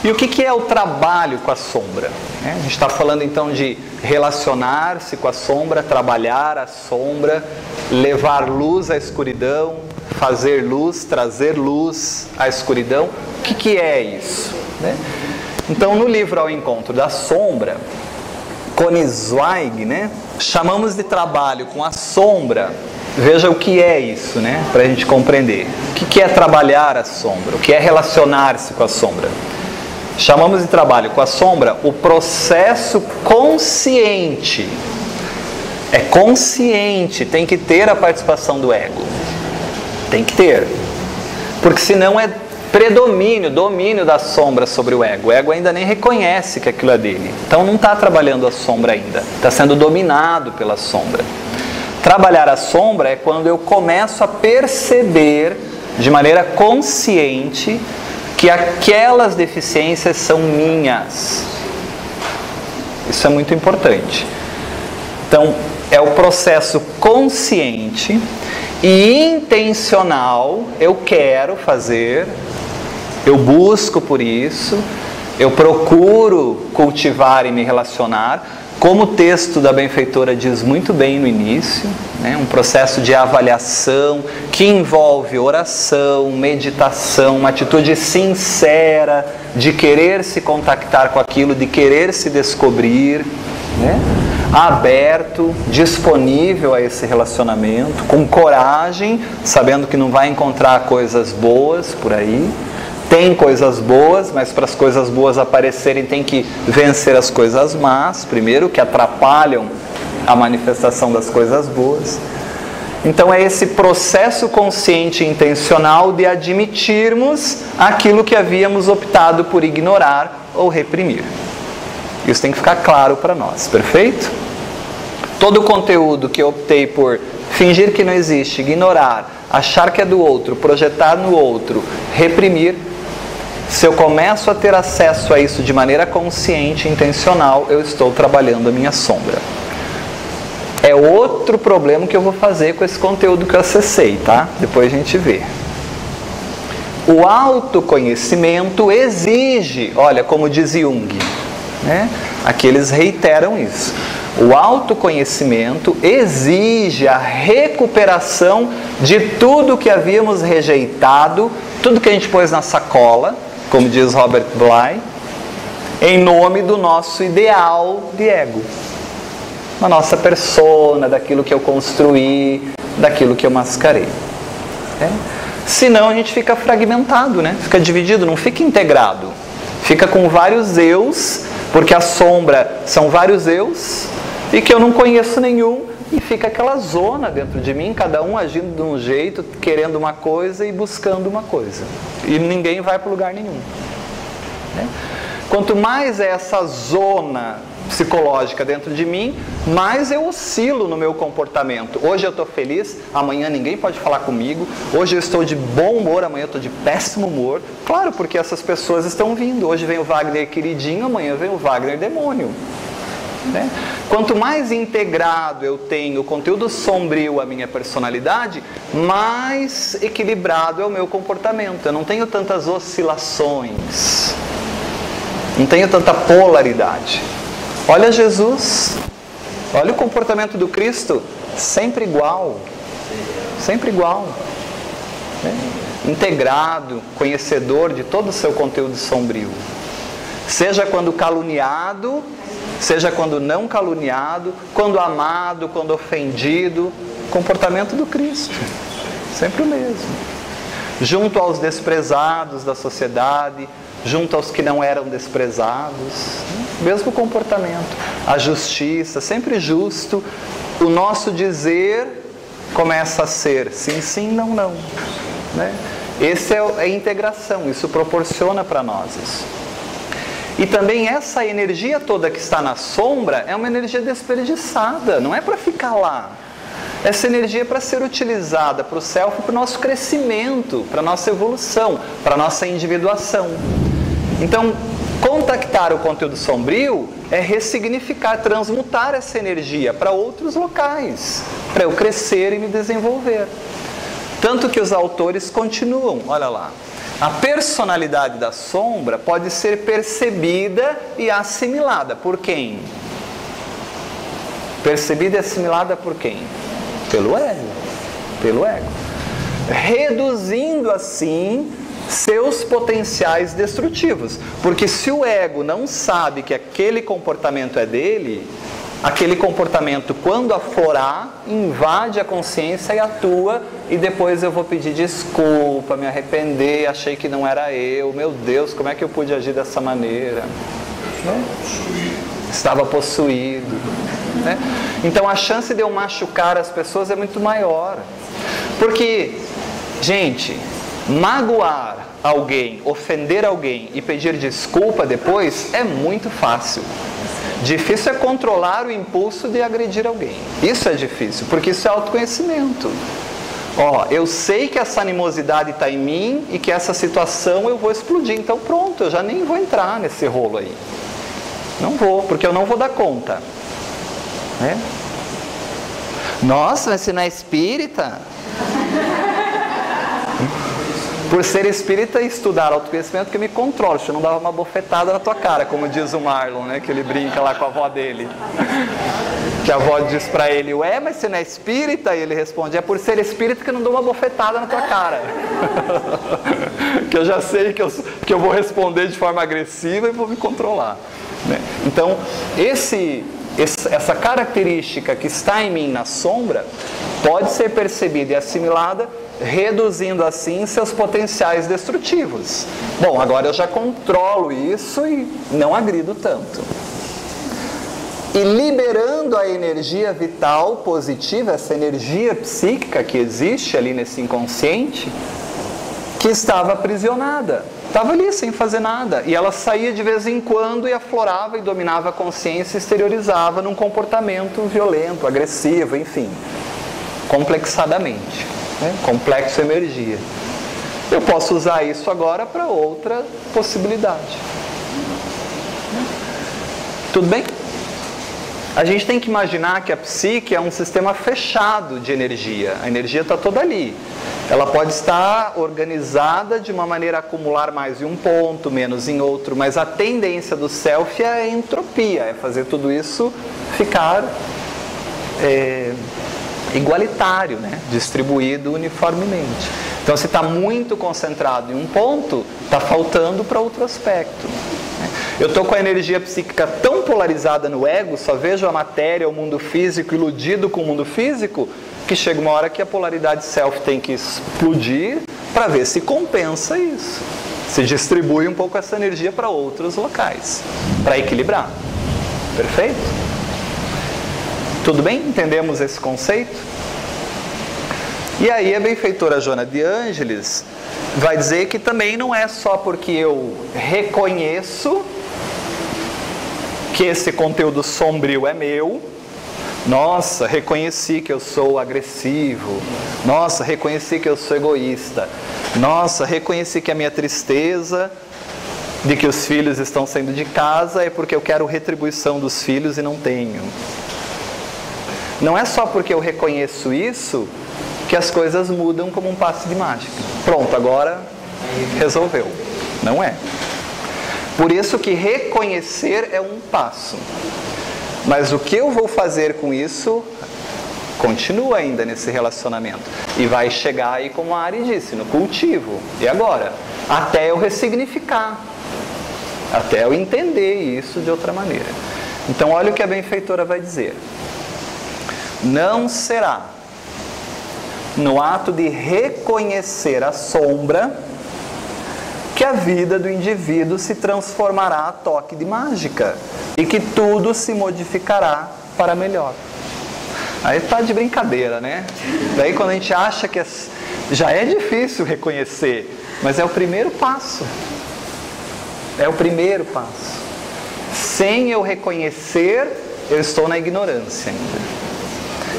E o que é o trabalho com a sombra? A gente está falando então de relacionar-se com a sombra, trabalhar a sombra, levar luz à escuridão, fazer luz, trazer luz à escuridão. O que é isso? Então, no livro Ao Encontro da Sombra, Connie Zweig, chamamos de trabalho com a sombra veja o que é isso, né? Para a gente compreender. O que é trabalhar a sombra? O que é relacionar-se com a sombra? Chamamos de trabalho com a sombra o processo consciente. É consciente, tem que ter a participação do ego. Tem que ter. Porque senão é domínio da sombra sobre o ego. O ego ainda nem reconhece que aquilo é dele. Então não está trabalhando a sombra ainda. Está sendo dominado pela sombra. Trabalhar a sombra é quando eu começo a perceber de maneira consciente que aquelas deficiências são minhas. Isso é muito importante. Então, é o processo consciente e intencional. Eu quero fazer, eu busco por isso, eu procuro cultivar e me relacionar. Como o texto da benfeitora diz muito bem no início, né? Um processo de avaliação que envolve oração, meditação, uma atitude sincera de querer se contactar com aquilo, de querer se descobrir, né? Aberto, disponível a esse relacionamento, com coragem, sabendo que não vai encontrar coisas boas por aí. Tem coisas boas, mas para as coisas boas aparecerem tem que vencer as coisas más, primeiro, que atrapalham a manifestação das coisas boas. Então é esse processo consciente e intencional de admitirmos aquilo que havíamos optado por ignorar ou reprimir. Isso tem que ficar claro para nós, perfeito? Todo o conteúdo que eu optei por fingir que não existe, ignorar, achar que é do outro, projetar no outro, reprimir, se eu começo a ter acesso a isso de maneira consciente e intencional, eu estou trabalhando a minha sombra. É outro problema que eu vou fazer com esse conteúdo que eu acessei, tá? Depois a gente vê. O autoconhecimento exige, olha, como diz Jung, né? Aqui eles reiteram isso. O autoconhecimento exige a recuperação de tudo que havíamos rejeitado, tudo que a gente pôs na sacola, como diz Robert Bly, em nome do nosso ideal de ego. Da nossa persona, daquilo que eu construí, daquilo que eu mascarei. Senão a gente fica fragmentado, né? Fica dividido, não fica integrado. Fica com vários eus, porque a sombra são vários eus, e que eu não conheço nenhum, e fica aquela zona dentro de mim, cada um agindo de um jeito, querendo uma coisa e buscando uma coisa. E ninguém vai para lugar nenhum. Né? Quanto mais é essa zona psicológica dentro de mim, mais eu oscilo no meu comportamento. Hoje eu estou feliz, amanhã ninguém pode falar comigo. Hoje eu estou de bom humor, amanhã eu estou de péssimo humor. Claro, porque essas pessoas estão vindo. Hoje vem o Wagner queridinho, amanhã vem o Wagner demônio. Né? Quanto mais integrado eu tenho o conteúdo sombrio à minha personalidade, mais equilibrado é o meu comportamento. Eu não tenho tantas oscilações, não tenho tanta polaridade. Olha Jesus, olha o comportamento do Cristo, sempre igual, né? Integrado, conhecedor de todo o seu conteúdo sombrio, seja quando caluniado, seja quando não caluniado, quando amado, quando ofendido. Comportamento do Cristo, sempre o mesmo. Junto aos desprezados da sociedade, junto aos que não eram desprezados, mesmo comportamento. A justiça, sempre justo. O nosso dizer começa a ser sim, sim, não, não. Né? Essa é a integração, isso proporciona para nós isso. E também essa energia toda que está na sombra é uma energia desperdiçada, não é para ficar lá. Essa energia é para ser utilizada para o self, para o nosso crescimento, para a nossa evolução, para a nossa individuação. Então, contactar o conteúdo sombrio é ressignificar, transmutar essa energia para outros locais, para eu crescer e me desenvolver. Tanto que os autores continuam, olha lá. A personalidade da sombra pode ser percebida e assimilada por quem? Percebida e assimilada por quem? Pelo ego. Pelo ego. Reduzindo assim seus potenciais destrutivos. Porque se o ego não sabe que aquele comportamento é dele, aquele comportamento, quando aflorar, invade a consciência e atua, e depois eu vou pedir desculpa, me arrepender, achei que não era eu, meu Deus, como é que eu pude agir dessa maneira? Né? Estava possuído. Né? Então a chance de eu machucar as pessoas é muito maior. Porque, gente, magoar alguém, ofender alguém e pedir desculpa depois é muito fácil. Difícil é controlar o impulso de agredir alguém. Isso é difícil, porque isso é autoconhecimento. Ó, eu sei que essa animosidade está em mim e que essa situação eu vou explodir. Então pronto, eu já nem vou entrar nesse rolo aí. Não vou, porque eu não vou dar conta. Né? Nossa, mas você não é espírita? Por ser espírita e estudar autoconhecimento que eu me controlo, se eu não dava uma bofetada na tua cara, como diz o Marlon, né? Que ele brinca lá com a avó dele. Que a avó diz pra ele, ué, mas você não é espírita? E ele responde, é por ser espírita que eu não dou uma bofetada na tua cara. Que eu já sei que eu vou responder de forma agressiva e vou me controlar. Né? Então, essa característica que está em mim na sombra pode ser percebida e assimilada, reduzindo assim seus potenciais destrutivos. Bom, agora eu já controlo isso e não agrido tanto. E liberando a energia vital positiva, essa energia psíquica que existe ali nesse inconsciente, que estava aprisionada. Estava ali sem fazer nada. E ela saía de vez em quando e aflorava e dominava a consciência e exteriorizava num comportamento violento, agressivo, enfim. Complexadamente. Né? Complexo energia. Eu posso usar isso agora para outra possibilidade. Tudo bem? A gente tem que imaginar que a psique é um sistema fechado de energia. A energia está toda ali. Ela pode estar organizada de uma maneira a acumular mais em um ponto, menos em outro, mas a tendência do self é a entropia, é fazer tudo isso ficar igualitário, né? Distribuído uniformemente. Então, se está muito concentrado em um ponto, está faltando para outro aspecto. Eu estou com a energia psíquica tão polarizada no ego, só vejo a matéria, o mundo físico, iludido com o mundo físico, que chega uma hora que a polaridade self tem que explodir para ver se compensa isso. Se distribui um pouco essa energia para outros locais, para equilibrar. Perfeito? Tudo bem? Entendemos esse conceito? E aí a benfeitora Joana de Ângeles vai dizer que também não é só porque eu reconheço que esse conteúdo sombrio é meu. Nossa, reconheci que eu sou agressivo. Nossa, reconheci que eu sou egoísta. Nossa, reconheci que a minha tristeza de que os filhos estão saindo de casa é porque eu quero retribuição dos filhos e não tenho. Não é só porque eu reconheço isso que as coisas mudam como um passe de mágica. Pronto, agora resolveu. Não é. Por isso que reconhecer é um passo. Mas o que eu vou fazer com isso continua ainda nesse relacionamento. E vai chegar aí, como a Ari disse, no cultivo. E agora? Até eu ressignificar. Até eu entender isso de outra maneira. Então olha o que a benfeitora vai dizer. Não será no ato de reconhecer a sombra que a vida do indivíduo se transformará a toque de mágica e que tudo se modificará para melhor. Aí está de brincadeira, né? Daí quando a gente acha que já é difícil reconhecer, mas é o primeiro passo. É o primeiro passo. Sem eu reconhecer, eu estou na ignorância ainda.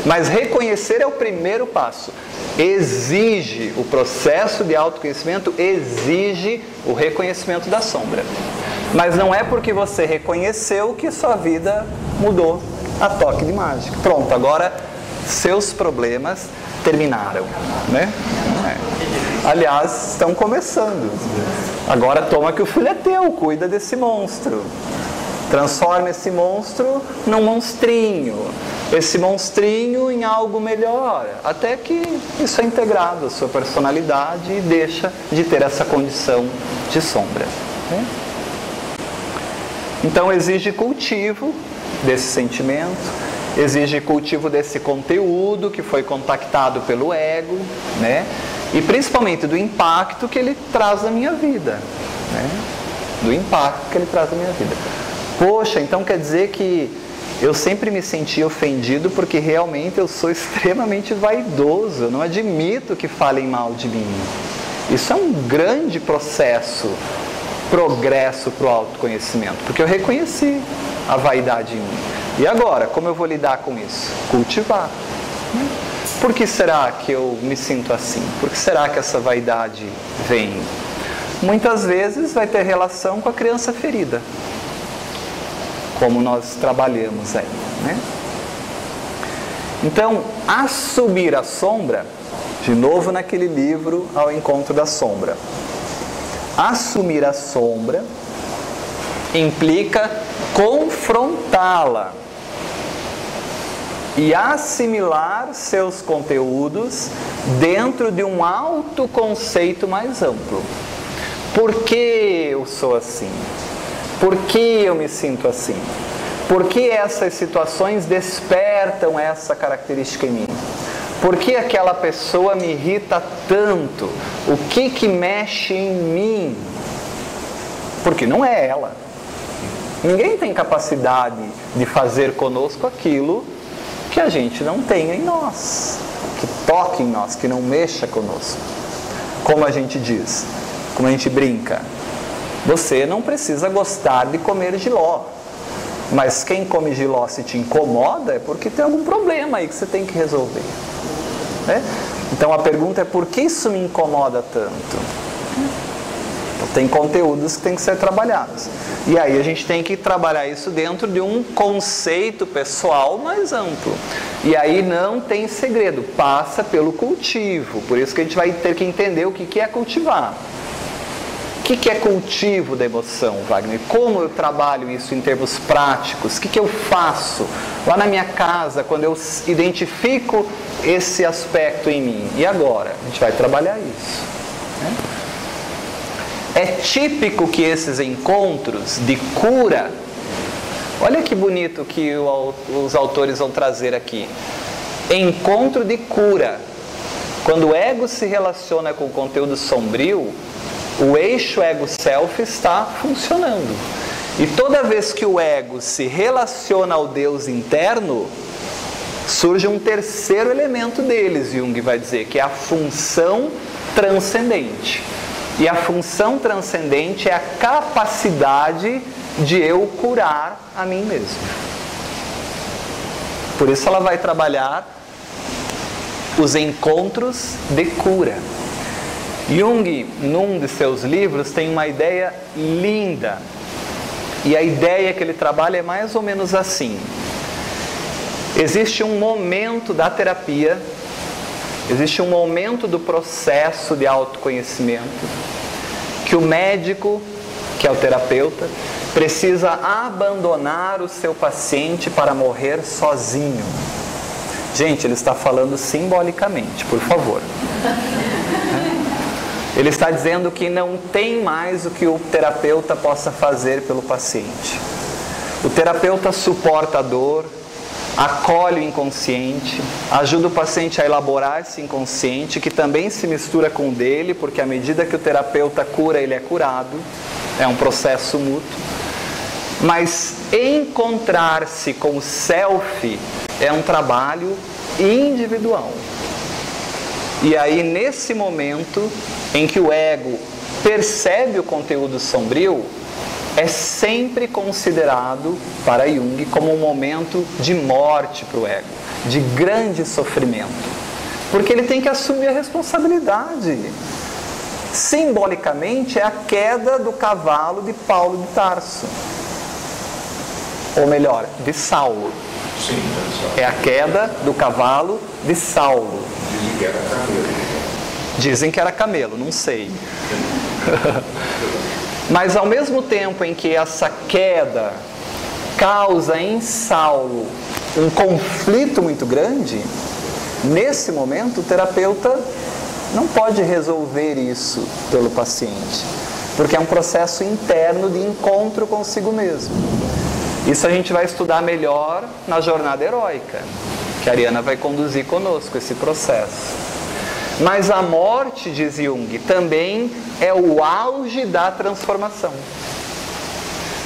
Mas reconhecer é o primeiro passo. Exige, o processo de autoconhecimento exige o reconhecimento da sombra. Mas não é porque você reconheceu que sua vida mudou a toque de mágica. Pronto, agora seus problemas terminaram, né? Aliás, estão começando. Agora toma que o filho é teu, cuida desse monstro. Transforma esse monstro num monstrinho. Esse monstrinho em algo melhor. Até que isso é integrado à sua personalidade e deixa de ter essa condição de sombra. Né? Então exige cultivo desse sentimento, exige cultivo desse conteúdo que foi contactado pelo ego, né? E principalmente do impacto que ele traz na minha vida, né? Do impacto que ele traz na minha vida. Poxa, então quer dizer que eu sempre me senti ofendido porque realmente eu sou extremamente vaidoso, eu não admito que falem mal de mim. Isso é um grande progresso para o autoconhecimento, porque eu reconheci a vaidade em mim. E agora, como eu vou lidar com isso? Cultivar. Por que será que eu me sinto assim? Por que será que essa vaidade vem? Muitas vezes vai ter relação com a criança ferida, como nós trabalhamos aí, né? Então, assumir a sombra, de novo naquele livro Ao Encontro da Sombra. Assumir a sombra implica confrontá-la e assimilar seus conteúdos dentro de um autoconceito mais amplo. Por que eu sou assim? Por que eu me sinto assim? Por que essas situações despertam essa característica em mim? Por que aquela pessoa me irrita tanto? O que mexe em mim? Porque não é ela. Ninguém tem capacidade de fazer conosco aquilo que a gente não tem em nós, que toque em nós, que não mexa conosco. Como a gente diz, como a gente brinca, você não precisa gostar de comer jiló, mas quem come jiló se te incomoda é porque tem algum problema aí que você tem que resolver, né? Então a pergunta é: por que isso me incomoda tanto? Então, tem conteúdos que tem que ser trabalhados. E aí a gente tem que trabalhar isso dentro de um conceito pessoal mais amplo. E aí não tem segredo, passa pelo cultivo. Por isso que a gente vai ter que entender o que é cultivar. O que é cultivo da emoção, Wagner? Como eu trabalho isso em termos práticos? O que eu faço lá na minha casa quando eu identifico esse aspecto em mim? E agora? A gente vai trabalhar isso, né? É típico que esses encontros de cura, olha que bonito que os autores vão trazer aqui, encontro de cura. Quando o ego se relaciona com o conteúdo sombrio, o eixo ego-self está funcionando. E toda vez que o ego se relaciona ao Deus interno, surge um terceiro elemento deles, Jung vai dizer, que é a função transcendente. E a função transcendente é a capacidade de eu curar a mim mesmo. Por isso ela vai trabalhar os encontros de cura. Jung, num de seus livros, tem uma ideia linda. E a ideia que ele trabalha é mais ou menos assim. Existe um momento da terapia, existe um momento do processo de autoconhecimento que o médico, que é o terapeuta, precisa abandonar o seu paciente para morrer sozinho. Gente, ele está falando simbolicamente, por favor. Ele está dizendo que não tem mais o que o terapeuta possa fazer pelo paciente. O terapeuta suporta a dor, acolhe o inconsciente, ajuda o paciente a elaborar esse inconsciente, que também se mistura com o dele, porque à medida que o terapeuta cura, ele é curado. É um processo mútuo. Mas encontrar-se com o self é um trabalho individual. E aí, nesse momento em que o ego percebe o conteúdo sombrio, é sempre considerado, para Jung, como um momento de morte para o ego, de grande sofrimento. Porque ele tem que assumir a responsabilidade. Simbolicamente, é a queda do cavalo de Paulo de Tarso. Ou melhor, de Saulo. Sim, é a queda do cavalo de Saulo. Dizem que era camelo. Dizem que era camelo, não sei. Mas ao mesmo tempo em que essa queda causa em Saulo um conflito muito grande, nesse momento o terapeuta não pode resolver isso pelo paciente, porque é um processo interno de encontro consigo mesmo. Isso a gente vai estudar melhor na jornada heróica, que a Ariana vai conduzir conosco esse processo. Mas a morte, diz Jung, também é o auge da transformação.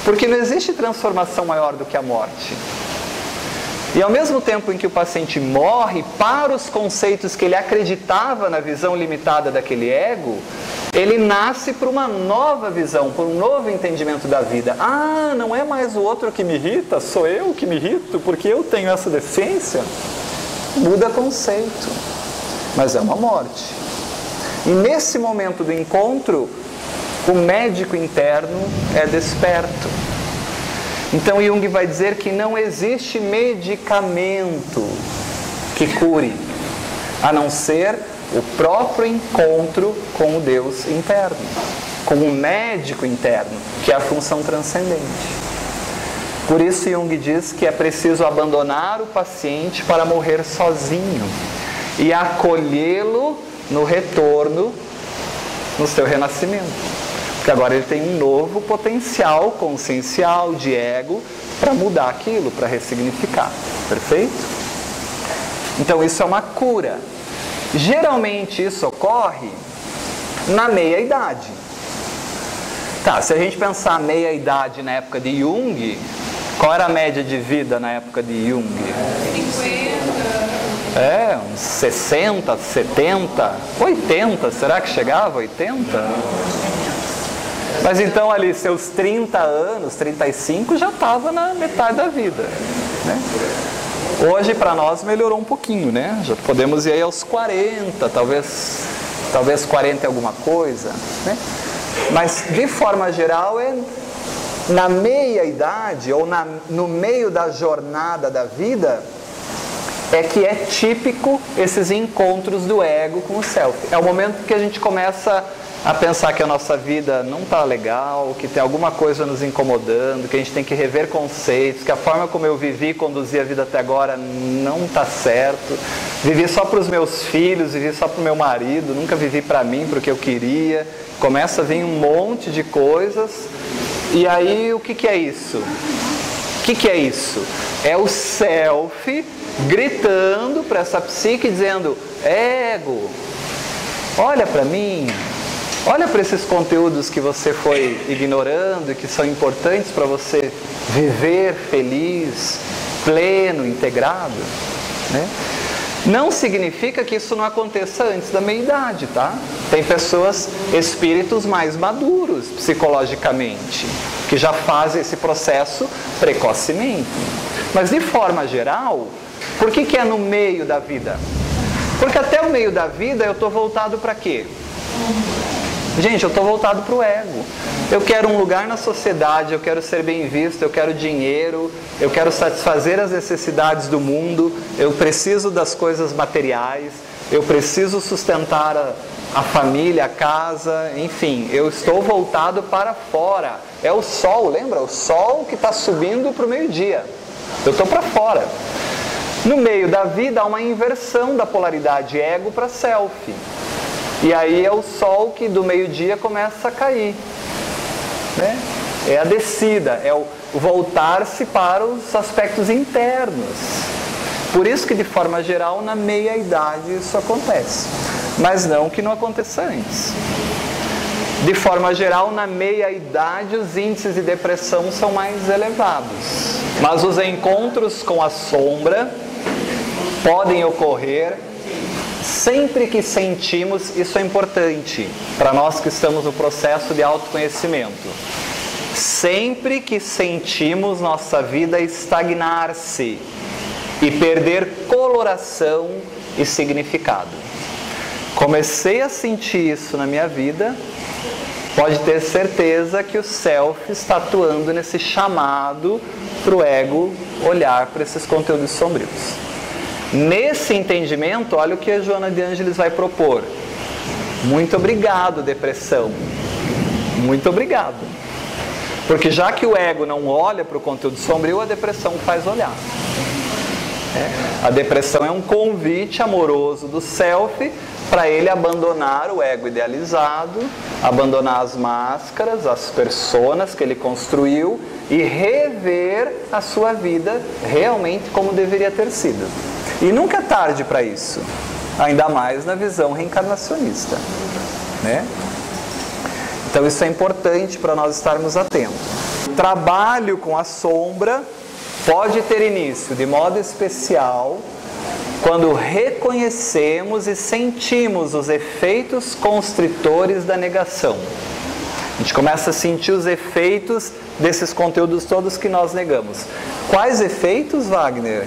Porque não existe transformação maior do que a morte. E ao mesmo tempo em que o paciente morre, para os conceitos que ele acreditava na visão limitada daquele ego, ele nasce para uma nova visão, para um novo entendimento da vida. Ah, não é mais o outro que me irrita, sou eu que me irrito, porque eu tenho essa deficiência. Muda conceito, mas é uma morte. E nesse momento do encontro, o médico interno é desperto. Então Jung vai dizer que não existe medicamento que cure, a não ser o próprio encontro com o Deus interno, com o médico interno, que é a função transcendente. Por isso Jung diz que é preciso abandonar o paciente para morrer sozinho e acolhê-lo no retorno, no seu renascimento. Porque agora ele tem um novo potencial consciencial de ego para mudar aquilo, para ressignificar. Perfeito? Então isso é uma cura. Geralmente isso ocorre na meia-idade. Tá, se a gente pensar a meia-idade na época de Jung, qual era a média de vida na época de Jung? 50. Uns 60, 70, 80, será que chegava a 80? Mas então ali, seus 30 anos, 35, já estava na metade da vida, né? Hoje para nós melhorou um pouquinho, né? Já podemos ir aí aos 40, talvez 40 e alguma coisa, né? Mas de forma geral é na meia idade ou no meio da jornada da vida é que é típico esses encontros do ego com o self. É o momento que a gente começa a pensar que a nossa vida não está legal, que tem alguma coisa nos incomodando, que a gente tem que rever conceitos, que a forma como eu vivi e conduzi a vida até agora não está certo. Vivi só para os meus filhos, vivi só para o meu marido, nunca vivi para mim, para o que eu queria. Começa a vir um monte de coisas. E aí, o que é isso? O que é isso? É o self gritando para essa psique, dizendo: ego, olha para mim. Olha para esses conteúdos que você foi ignorando e que são importantes para você viver feliz, pleno, integrado, né? Não significa que isso não aconteça antes da meia-idade, tá? Tem pessoas, espíritos mais maduros psicologicamente, que já fazem esse processo precocemente. Mas de forma geral, por que é no meio da vida? Porque até o meio da vida eu estou voltado para quê? Gente, eu estou voltado para o ego. Eu quero um lugar na sociedade, eu quero ser bem visto, eu quero dinheiro, eu quero satisfazer as necessidades do mundo, eu preciso das coisas materiais, eu preciso sustentar a família, a casa, enfim, eu estou voltado para fora. É o sol, lembra? O sol que está subindo para o meio-dia. Eu estou para fora. No meio da vida há uma inversão da polaridade ego para self. E aí é o sol que do meio-dia começa a cair, né? É a descida, é o voltar-se para os aspectos internos. Por isso que de forma geral na meia-idade isso acontece, mas não que não aconteça antes. De forma geral na meia-idade os índices de depressão são mais elevados, mas os encontros com a sombra podem ocorrer sempre que sentimos. Isso é importante para nós que estamos no processo de autoconhecimento. Sempre que sentimos nossa vida estagnar-se e perder coloração e significado. Comecei a sentir isso na minha vida, pode ter certeza que o self está atuando nesse chamado para o ego olhar para esses conteúdos sombrios. Nesse entendimento, olha o que a Joana de Ângeles vai propor. Muito obrigado, depressão. Muito obrigado. Porque já que o ego não olha para o conteúdo sombrio, a depressão faz olhar. A depressão é um convite amoroso do self para ele abandonar o ego idealizado, abandonar as máscaras, as personas que ele construiu e rever a sua vida realmente como deveria ter sido. E nunca é tarde para isso, ainda mais na visão reencarnacionista, né? Então isso é importante para nós estarmos atentos. O trabalho com a sombra pode ter início de modo especial quando reconhecemos e sentimos os efeitos constritores da negação. A gente começa a sentir os efeitos desses conteúdos todos que nós negamos. Quais efeitos, Wagner?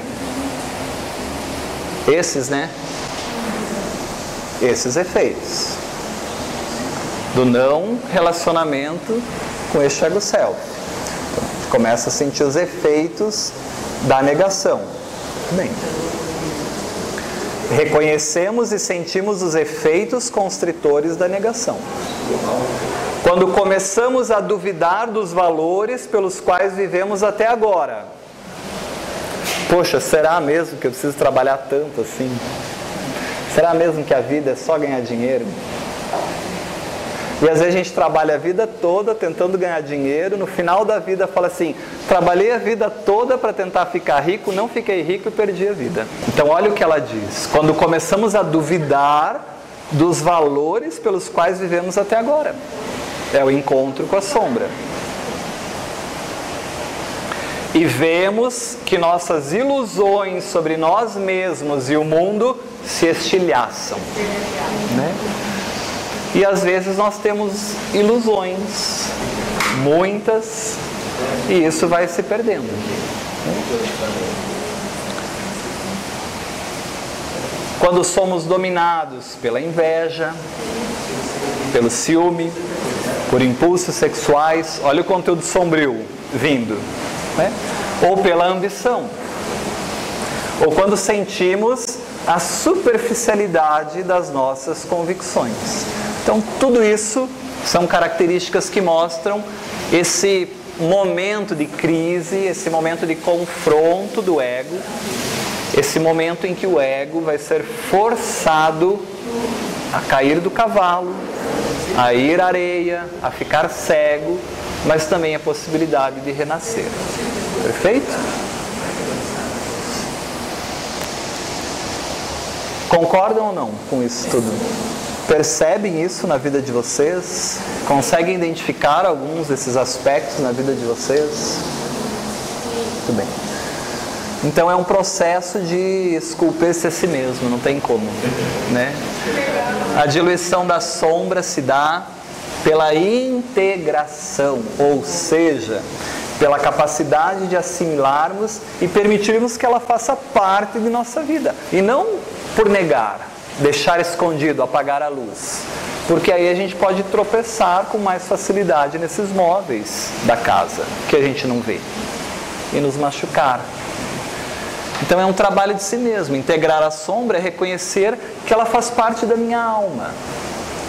Esses, né? Esses efeitos do não relacionamento com este ego self. Então, a gente começa a sentir os efeitos da negação. Bem, reconhecemos e sentimos os efeitos constritores da negação. Quando começamos a duvidar dos valores pelos quais vivemos até agora. Poxa, será mesmo que eu preciso trabalhar tanto assim? Será mesmo que a vida é só ganhar dinheiro? E às vezes a gente trabalha a vida toda tentando ganhar dinheiro, no final da vida fala assim, trabalhei a vida toda para tentar ficar rico, não fiquei rico e perdi a vida. Então olha o que ela diz, quando começamos a duvidar dos valores pelos quais vivemos até agora, é o encontro com a sombra. E vemos que nossas ilusões sobre nós mesmos e o mundo se estilhaçam, né? E às vezes nós temos ilusões, muitas, e isso vai se perdendo. Quando somos dominados pela inveja, pelo ciúme, por impulsos sexuais, olha o conteúdo sombrio vindo, né? Ou pela ambição, ou quando sentimos a superficialidade das nossas convicções. Então, tudo isso são características que mostram esse momento de crise, esse momento de confronto do ego, esse momento em que o ego vai ser forçado a cair do cavalo, a ir à areia, a ficar cego, mas também a possibilidade de renascer. Perfeito? Concordam ou não com isso tudo? Percebem isso na vida de vocês? Conseguem identificar alguns desses aspectos na vida de vocês? Muito bem. Então é um processo de esculpir-se a si mesmo, não tem como, né? A diluição da sombra se dá pela integração, ou seja, pela capacidade de assimilarmos e permitirmos que ela faça parte de nossa vida. E não por negar, deixar escondido, apagar a luz. Porque aí a gente pode tropeçar com mais facilidade nesses móveis da casa, que a gente não vê, e nos machucar. Então é um trabalho de si mesmo. Integrar a sombra é reconhecer que ela faz parte da minha alma.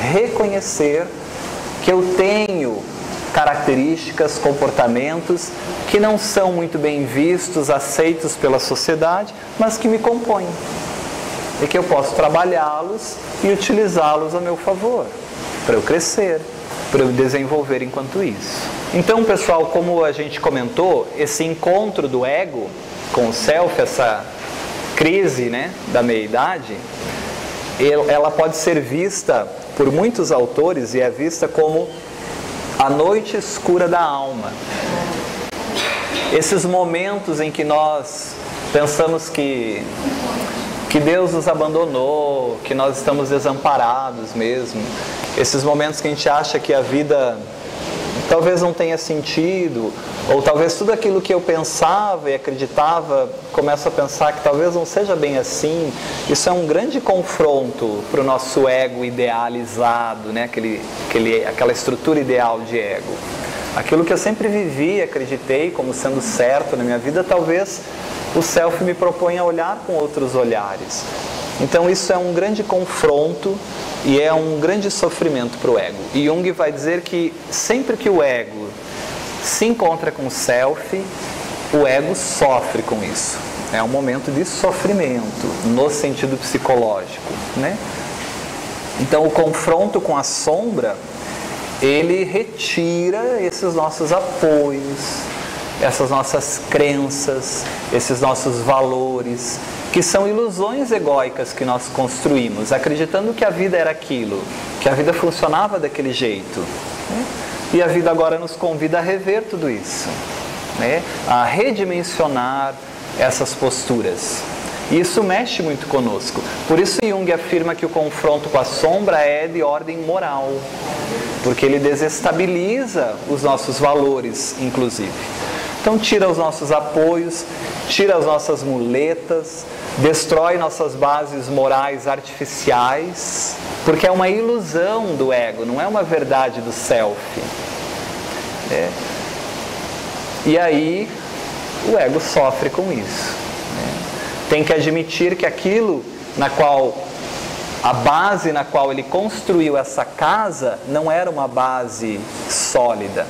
Reconhecer que eu tenho características, comportamentos que não são muito bem vistos, aceitos pela sociedade, mas que me compõem. E que eu posso trabalhá-los e utilizá-los a meu favor, para eu crescer, para eu desenvolver enquanto isso. Então, pessoal, como a gente comentou, esse encontro do ego com o self, essa crise, né, da meia-idade, ela pode ser vista por muitos autores e é vista como a noite escura da alma. Esses momentos em que nós pensamos que Deus nos abandonou, que nós estamos desamparados mesmo. Esses momentos que a gente acha que a vida talvez não tenha sentido, ou talvez tudo aquilo que eu pensava e acreditava, começo a pensar que talvez não seja bem assim. Isso é um grande confronto para o nosso ego idealizado, né? Aquela estrutura ideal de ego. Aquilo que eu sempre vivi e acreditei como sendo certo na minha vida, talvez o self me proponha a olhar com outros olhares. Então isso é um grande confronto e é um grande sofrimento para o ego. E Jung vai dizer que sempre que o ego se encontra com o self, o ego sofre com isso. É um momento de sofrimento, no sentido psicológico, né? Então o confronto com a sombra, ele retira esses nossos apoios, essas nossas crenças, esses nossos valores, que são ilusões egóicas que nós construímos, acreditando que a vida era aquilo, que a vida funcionava daquele jeito. E a vida agora nos convida a rever tudo isso, a redimensionar essas posturas. E isso mexe muito conosco. Por isso Jung afirma que o confronto com a sombra é de ordem moral, porque ele desestabiliza os nossos valores, inclusive. Então tira os nossos apoios, tira as nossas muletas, destrói nossas bases morais artificiais, porque é uma ilusão do ego, não é uma verdade do self. E aí o ego sofre com isso. Tem que admitir que aquilo a base na qual ele construiu essa casa não era uma base sólida.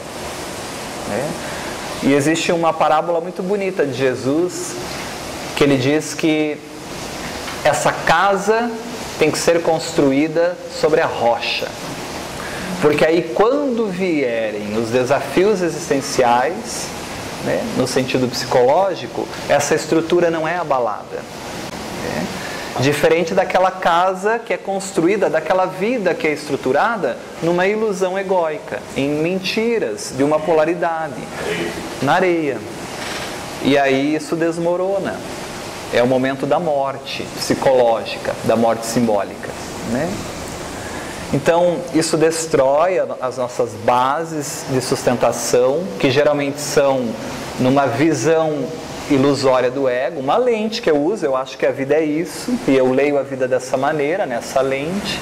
E existe uma parábola muito bonita de Jesus, que ele diz que essa casa tem que ser construída sobre a rocha. Porque aí quando vierem os desafios existenciais, no sentido psicológico, essa estrutura não é abalada. Diferente daquela casa que é construída, daquela vida que é estruturada numa ilusão egóica, em mentiras, de uma polaridade, na areia. E aí isso desmorona. É o momento da morte psicológica, da morte simbólica. Então, isso destrói as nossas bases de sustentação, que geralmente são numa visão ilusória do ego, uma lente que eu uso, eu acho que a vida é isso, e eu leio a vida dessa maneira, nessa lente,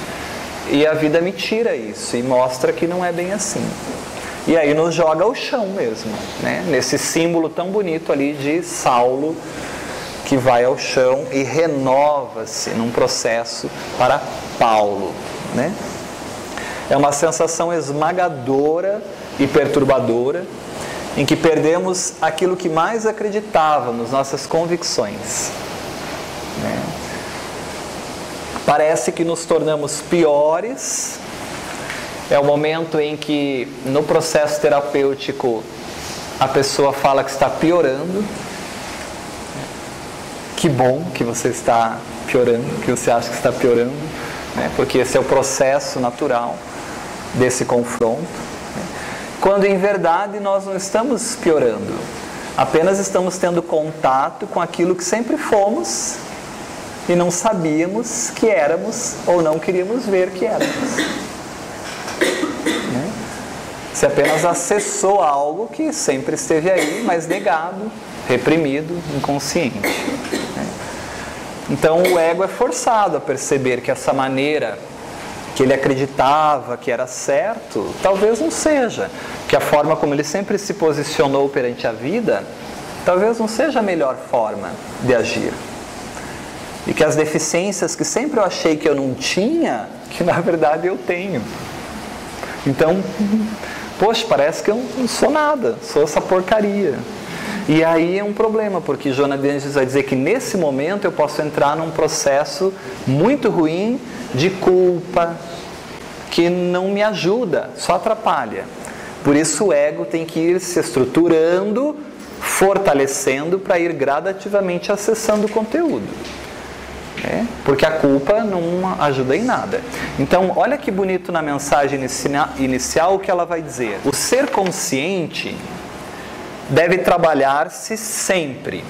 e a vida me tira isso, e mostra que não é bem assim. E aí nos joga ao chão mesmo, nesse símbolo tão bonito ali de Saulo, que vai ao chão e renova-se num processo para Paulo. É uma sensação esmagadora e perturbadora, em que perdemos aquilo que mais acreditávamos, nossas convicções. Parece que nos tornamos piores. É o momento em que, no processo terapêutico, a pessoa fala que está piorando. Que bom que você está piorando, que você acha que está piorando, porque esse é o processo natural desse confronto, quando em verdade nós não estamos piorando, apenas estamos tendo contato com aquilo que sempre fomos e não sabíamos que éramos ou não queríamos ver que éramos. Você apenas acessou algo que sempre esteve aí, mas negado, reprimido, inconsciente. Então o ego é forçado a perceber que essa maneira que ele acreditava que era certo, talvez não seja. Que a forma como ele sempre se posicionou perante a vida, talvez não seja a melhor forma de agir. E que as deficiências que sempre eu achei que eu não tinha, que na verdade eu tenho. Então, poxa, parece que eu não sou nada, sou essa porcaria. E aí é um problema, porque Joana de Angelis vai dizer que nesse momento eu posso entrar num processo muito ruim de culpa, que não me ajuda, só atrapalha. Por isso o ego tem que ir se estruturando, fortalecendo para ir gradativamente acessando o conteúdo. Porque a culpa não ajuda em nada. Então, olha que bonito na mensagem inicial o que ela vai dizer. O ser consciente deve trabalhar-se sempre,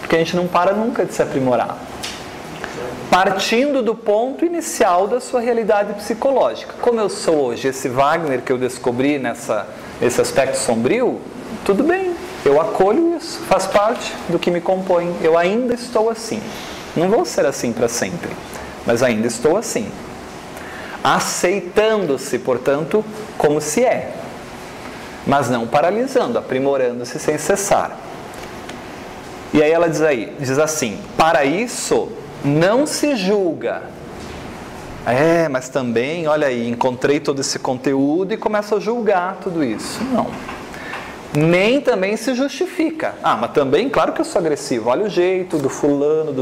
porque a gente não para nunca de se aprimorar, partindo do ponto inicial da sua realidade psicológica. Como eu sou hoje, esse Wagner que eu descobri nesse aspecto sombrio, tudo bem, eu acolho isso, faz parte do que me compõe, eu ainda estou assim, não vou ser assim para sempre, mas ainda estou assim, aceitando-se, portanto, como se é, mas não paralisando, aprimorando-se sem cessar. E aí ela diz assim, para isso não se julga. Mas também, olha aí, encontrei todo esse conteúdo e começo a julgar tudo isso. Não. Nem também se justifica. Ah, mas também, claro que eu sou agressivo. Olha o jeito do fulano,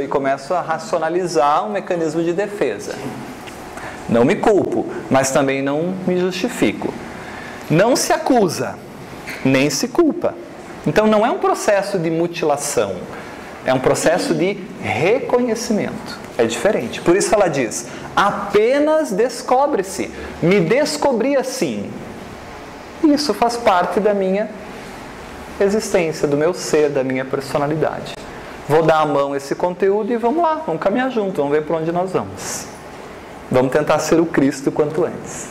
e começo a racionalizar um mecanismo de defesa. Não me culpo, mas também não me justifico. Não se acusa, nem se culpa. Então não é um processo de mutilação, é um processo de reconhecimento. É diferente. Por isso ela diz, apenas descobre-se. Me descobri assim. Isso faz parte da minha existência, do meu ser, da minha personalidade. Vou dar a mão a esse conteúdo e vamos lá, vamos caminhar junto, vamos ver para onde nós vamos. Vamos tentar ser o Cristo quanto antes.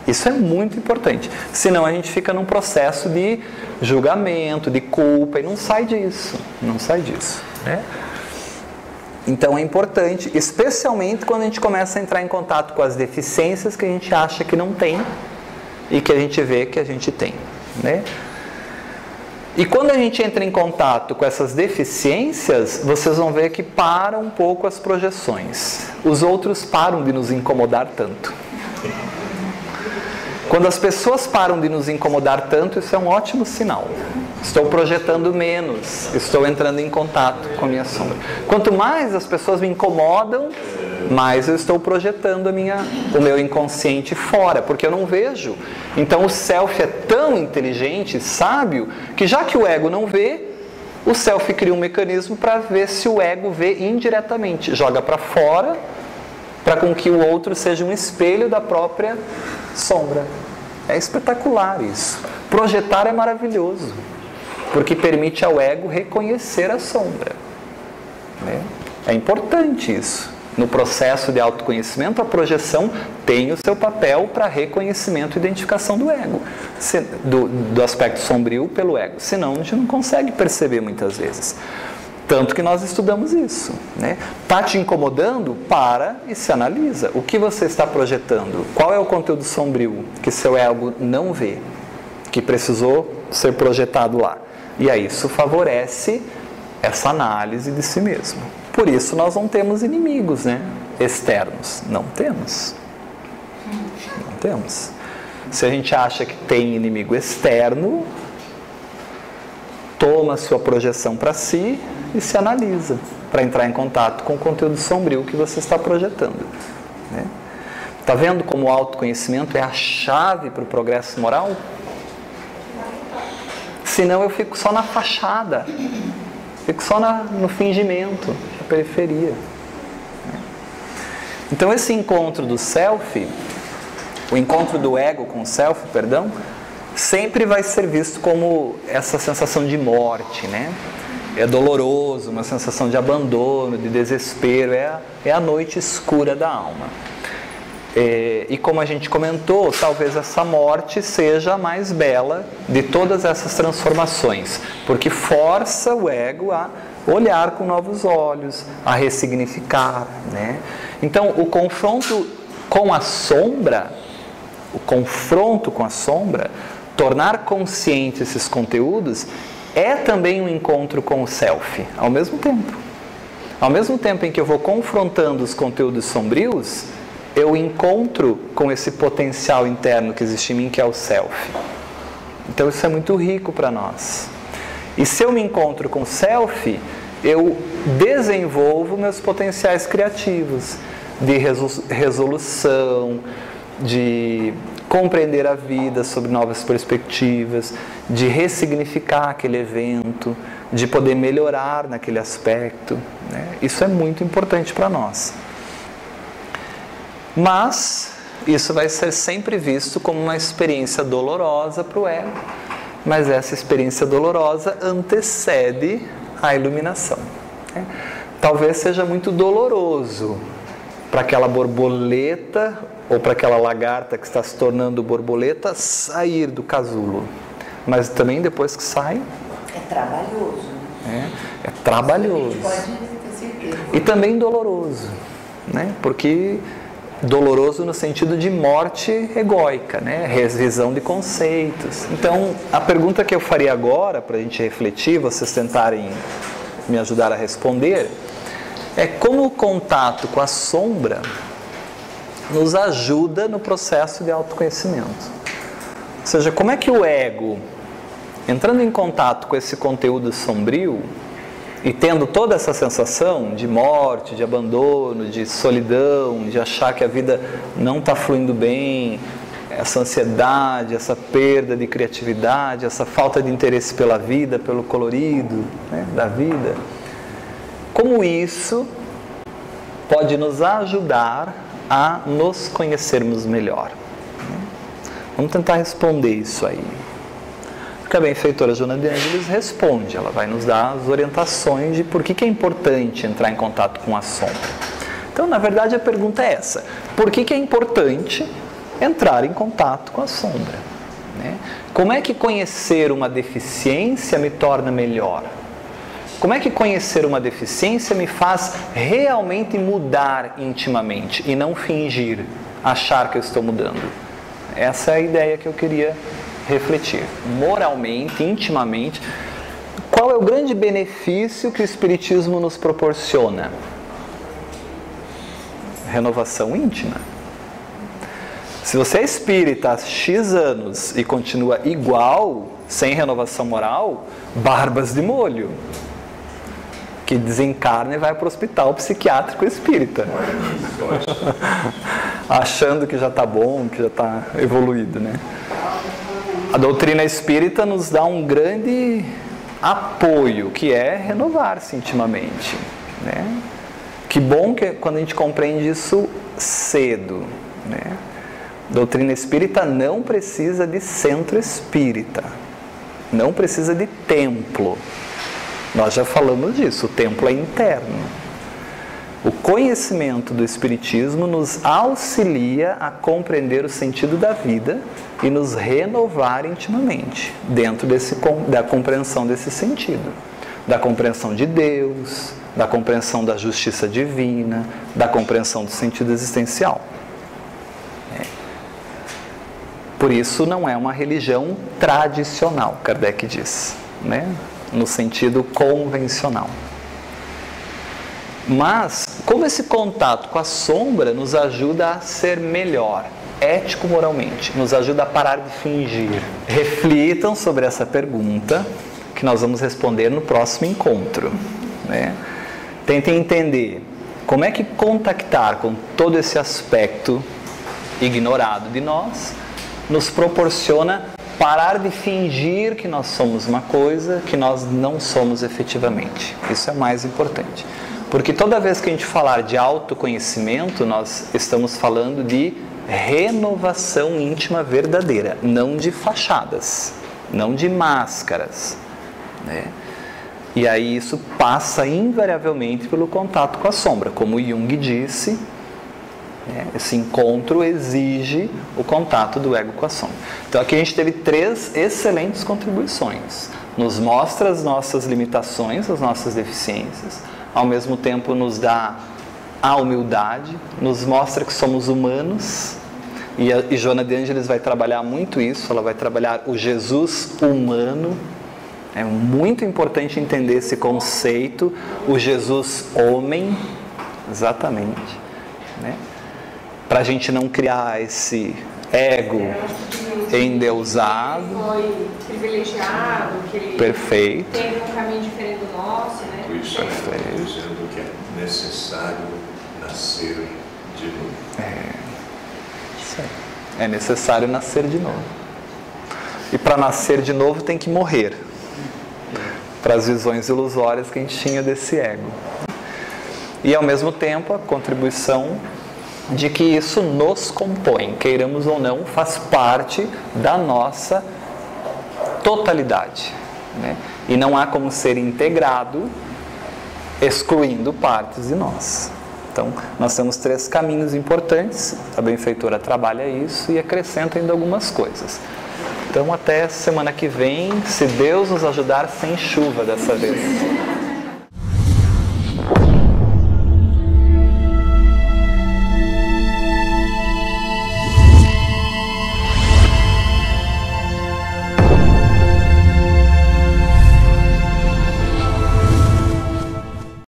Isso é muito importante. Senão a gente fica num processo de julgamento, de culpa, e não sai disso. Não sai disso. Né? Então é importante, especialmente quando a gente começa a entrar em contato com as deficiências que a gente acha que não tem e que a gente vê que a gente tem. Né? E quando a gente entra em contato com essas deficiências, vocês vão ver que param um pouco as projeções. Os outros param de nos incomodar tanto. Quando as pessoas param de nos incomodar tanto, isso é um ótimo sinal. Estou projetando menos, estou entrando em contato com a minha sombra. Quanto mais as pessoas me incomodam, mais eu estou projetando o meu inconsciente fora, porque eu não vejo. Então o self é tão inteligente, sábio, que já que o ego não vê, o self cria um mecanismo para ver se o ego vê indiretamente. Joga para fora, para com que o outro seja um espelho da própria sombra. É espetacular isso. Projetar é maravilhoso, porque permite ao ego reconhecer a sombra. Né? É importante isso. No processo de autoconhecimento, a projeção tem o seu papel para reconhecimento e identificação do ego, do aspecto sombrio pelo ego. Senão a gente não consegue perceber muitas vezes. Tanto que nós estudamos isso. Né? Está te incomodando? Para e se analisa. O que você está projetando? Qual é o conteúdo sombrio que seu ego não vê? Que precisou ser projetado lá. E aí isso favorece essa análise de si mesmo. Por isso nós não temos inimigos, né? Externos. Não temos. Não temos. Se a gente acha que tem inimigo externo, toma a sua projeção para si e se analisa para entrar em contato com o conteúdo sombrio que você está projetando. Né? Tá vendo como o autoconhecimento é a chave para o progresso moral? Senão eu fico só na fachada, fico só no fingimento, na periferia. Então esse encontro do self, o encontro do ego com o self, perdão, sempre vai ser visto como essa sensação de morte, né? É doloroso, uma sensação de abandono, de desespero, é a noite escura da alma. E como a gente comentou, talvez essa morte seja a mais bela de todas essas transformações, porque força o ego a olhar com novos olhos, a ressignificar, né? Então, o confronto com a sombra, tornar consciente esses conteúdos, é também um encontro com o self, ao mesmo tempo. Ao mesmo tempo em que eu vou confrontando os conteúdos sombrios, eu encontro com esse potencial interno que existe em mim, que é o self. Então isso é muito rico para nós. E se eu me encontro com o self, eu desenvolvo meus potenciais criativos, de resolução, de compreender a vida sob novas perspectivas, de ressignificar aquele evento, de poder melhorar naquele aspecto. Né? Isso é muito importante para nós. Mas isso vai ser sempre visto como uma experiência dolorosa para o ego. Mas essa experiência dolorosa antecede a iluminação. Né? Talvez seja muito doloroso para aquela borboleta ou para aquela lagarta que está se tornando borboleta sair do casulo. Mas também depois que sai... É trabalhoso. Né? É trabalhoso. Pode ter certeza. E também doloroso. Né? Porque doloroso no sentido de morte egóica, né? Revisão de conceitos. Então, a pergunta que eu faria agora, para a gente refletir, vocês tentarem me ajudar a responder, é como o contato com a sombra nos ajuda no processo de autoconhecimento. Ou seja, como é que o ego entrando em contato com esse conteúdo sombrio e tendo toda essa sensação de morte, de abandono, de solidão, de achar que a vida não está fluindo bem, essa ansiedade, essa perda de criatividade, essa falta de interesse pela vida, pelo colorido, né, da vida, como isso pode nos ajudar a nos conhecermos melhor? Vamos tentar responder isso aí. Porque a benfeitora Joana de Ângeles responde, ela vai nos dar as orientações de por que é importante entrar em contato com a sombra. Então, na verdade, a pergunta é essa: por que é importante entrar em contato com a sombra? Né? Como é que conhecer uma deficiência me torna melhor? Como é que conhecer uma deficiência me faz realmente mudar intimamente e não fingir, achar que eu estou mudando? Essa é a ideia que eu queria refletir. Moralmente, intimamente, qual é o grande benefício que o Espiritismo nos proporciona? Renovação íntima. Se você é espírita há X anos e continua igual, sem renovação moral, barbas de molho. Que desencarna e vai para o hospital psiquiátrico espírita. Achando que já está bom, que já está evoluído, né? A doutrina espírita nos dá um grande apoio, que é renovar-se intimamente, né? Que bom que quando a gente compreende isso cedo, né? Doutrina espírita não precisa de centro espírita, não precisa de templo. Nós já falamos disso, o templo é interno. O conhecimento do Espiritismo nos auxilia a compreender o sentido da vida e nos renovar intimamente, dentro da compreensão desse sentido. Da compreensão de Deus, da compreensão da justiça divina, da compreensão do sentido existencial. Por isso não é uma religião tradicional, Kardec diz, né? No sentido convencional. Mas, como esse contato com a sombra nos ajuda a ser melhor, ético-moralmente, nos ajuda a parar de fingir? Reflitam sobre essa pergunta, que nós vamos responder no próximo encontro, né? Tentem entender como é que contactar com todo esse aspecto ignorado de nós nos proporciona parar de fingir que nós somos uma coisa que nós não somos efetivamente. Isso é mais importante. Porque toda vez que a gente falar de autoconhecimento, nós estamos falando de renovação íntima verdadeira, não de fachadas, não de máscaras, né? E aí isso passa invariavelmente pelo contato com a sombra. Como Jung disse, esse encontro exige o contato do ego com a sombra. Então aqui a gente teve 3 excelentes contribuições. Nos mostra as nossas limitações, as nossas deficiências, ao mesmo tempo nos dá a humildade, nos mostra que somos humanos, e Joana de Ângeles vai trabalhar muito isso, ela vai trabalhar o Jesus humano. É muito importante entender esse conceito, o Jesus homem, exatamente, né? Para a gente não criar esse ego endeusado. Foi privilegiado, que ele Perfeito. teve um caminho diferente do nosso, né? Isso é dizendo que é necessário nascer de novo. Isso aí. É necessário nascer de novo. E para nascer de novo tem que morrer para as visões ilusórias que a gente tinha desse ego. E ao mesmo tempo a contribuição de que isso nos compõe, queiramos ou não, faz parte da nossa totalidade, né? E não há como ser integrado excluindo partes de nós. Então, nós temos 3 caminhos importantes, a benfeitora trabalha isso e acrescenta ainda algumas coisas. Então, até semana que vem, se Deus nos ajudar, sem chuva dessa vez.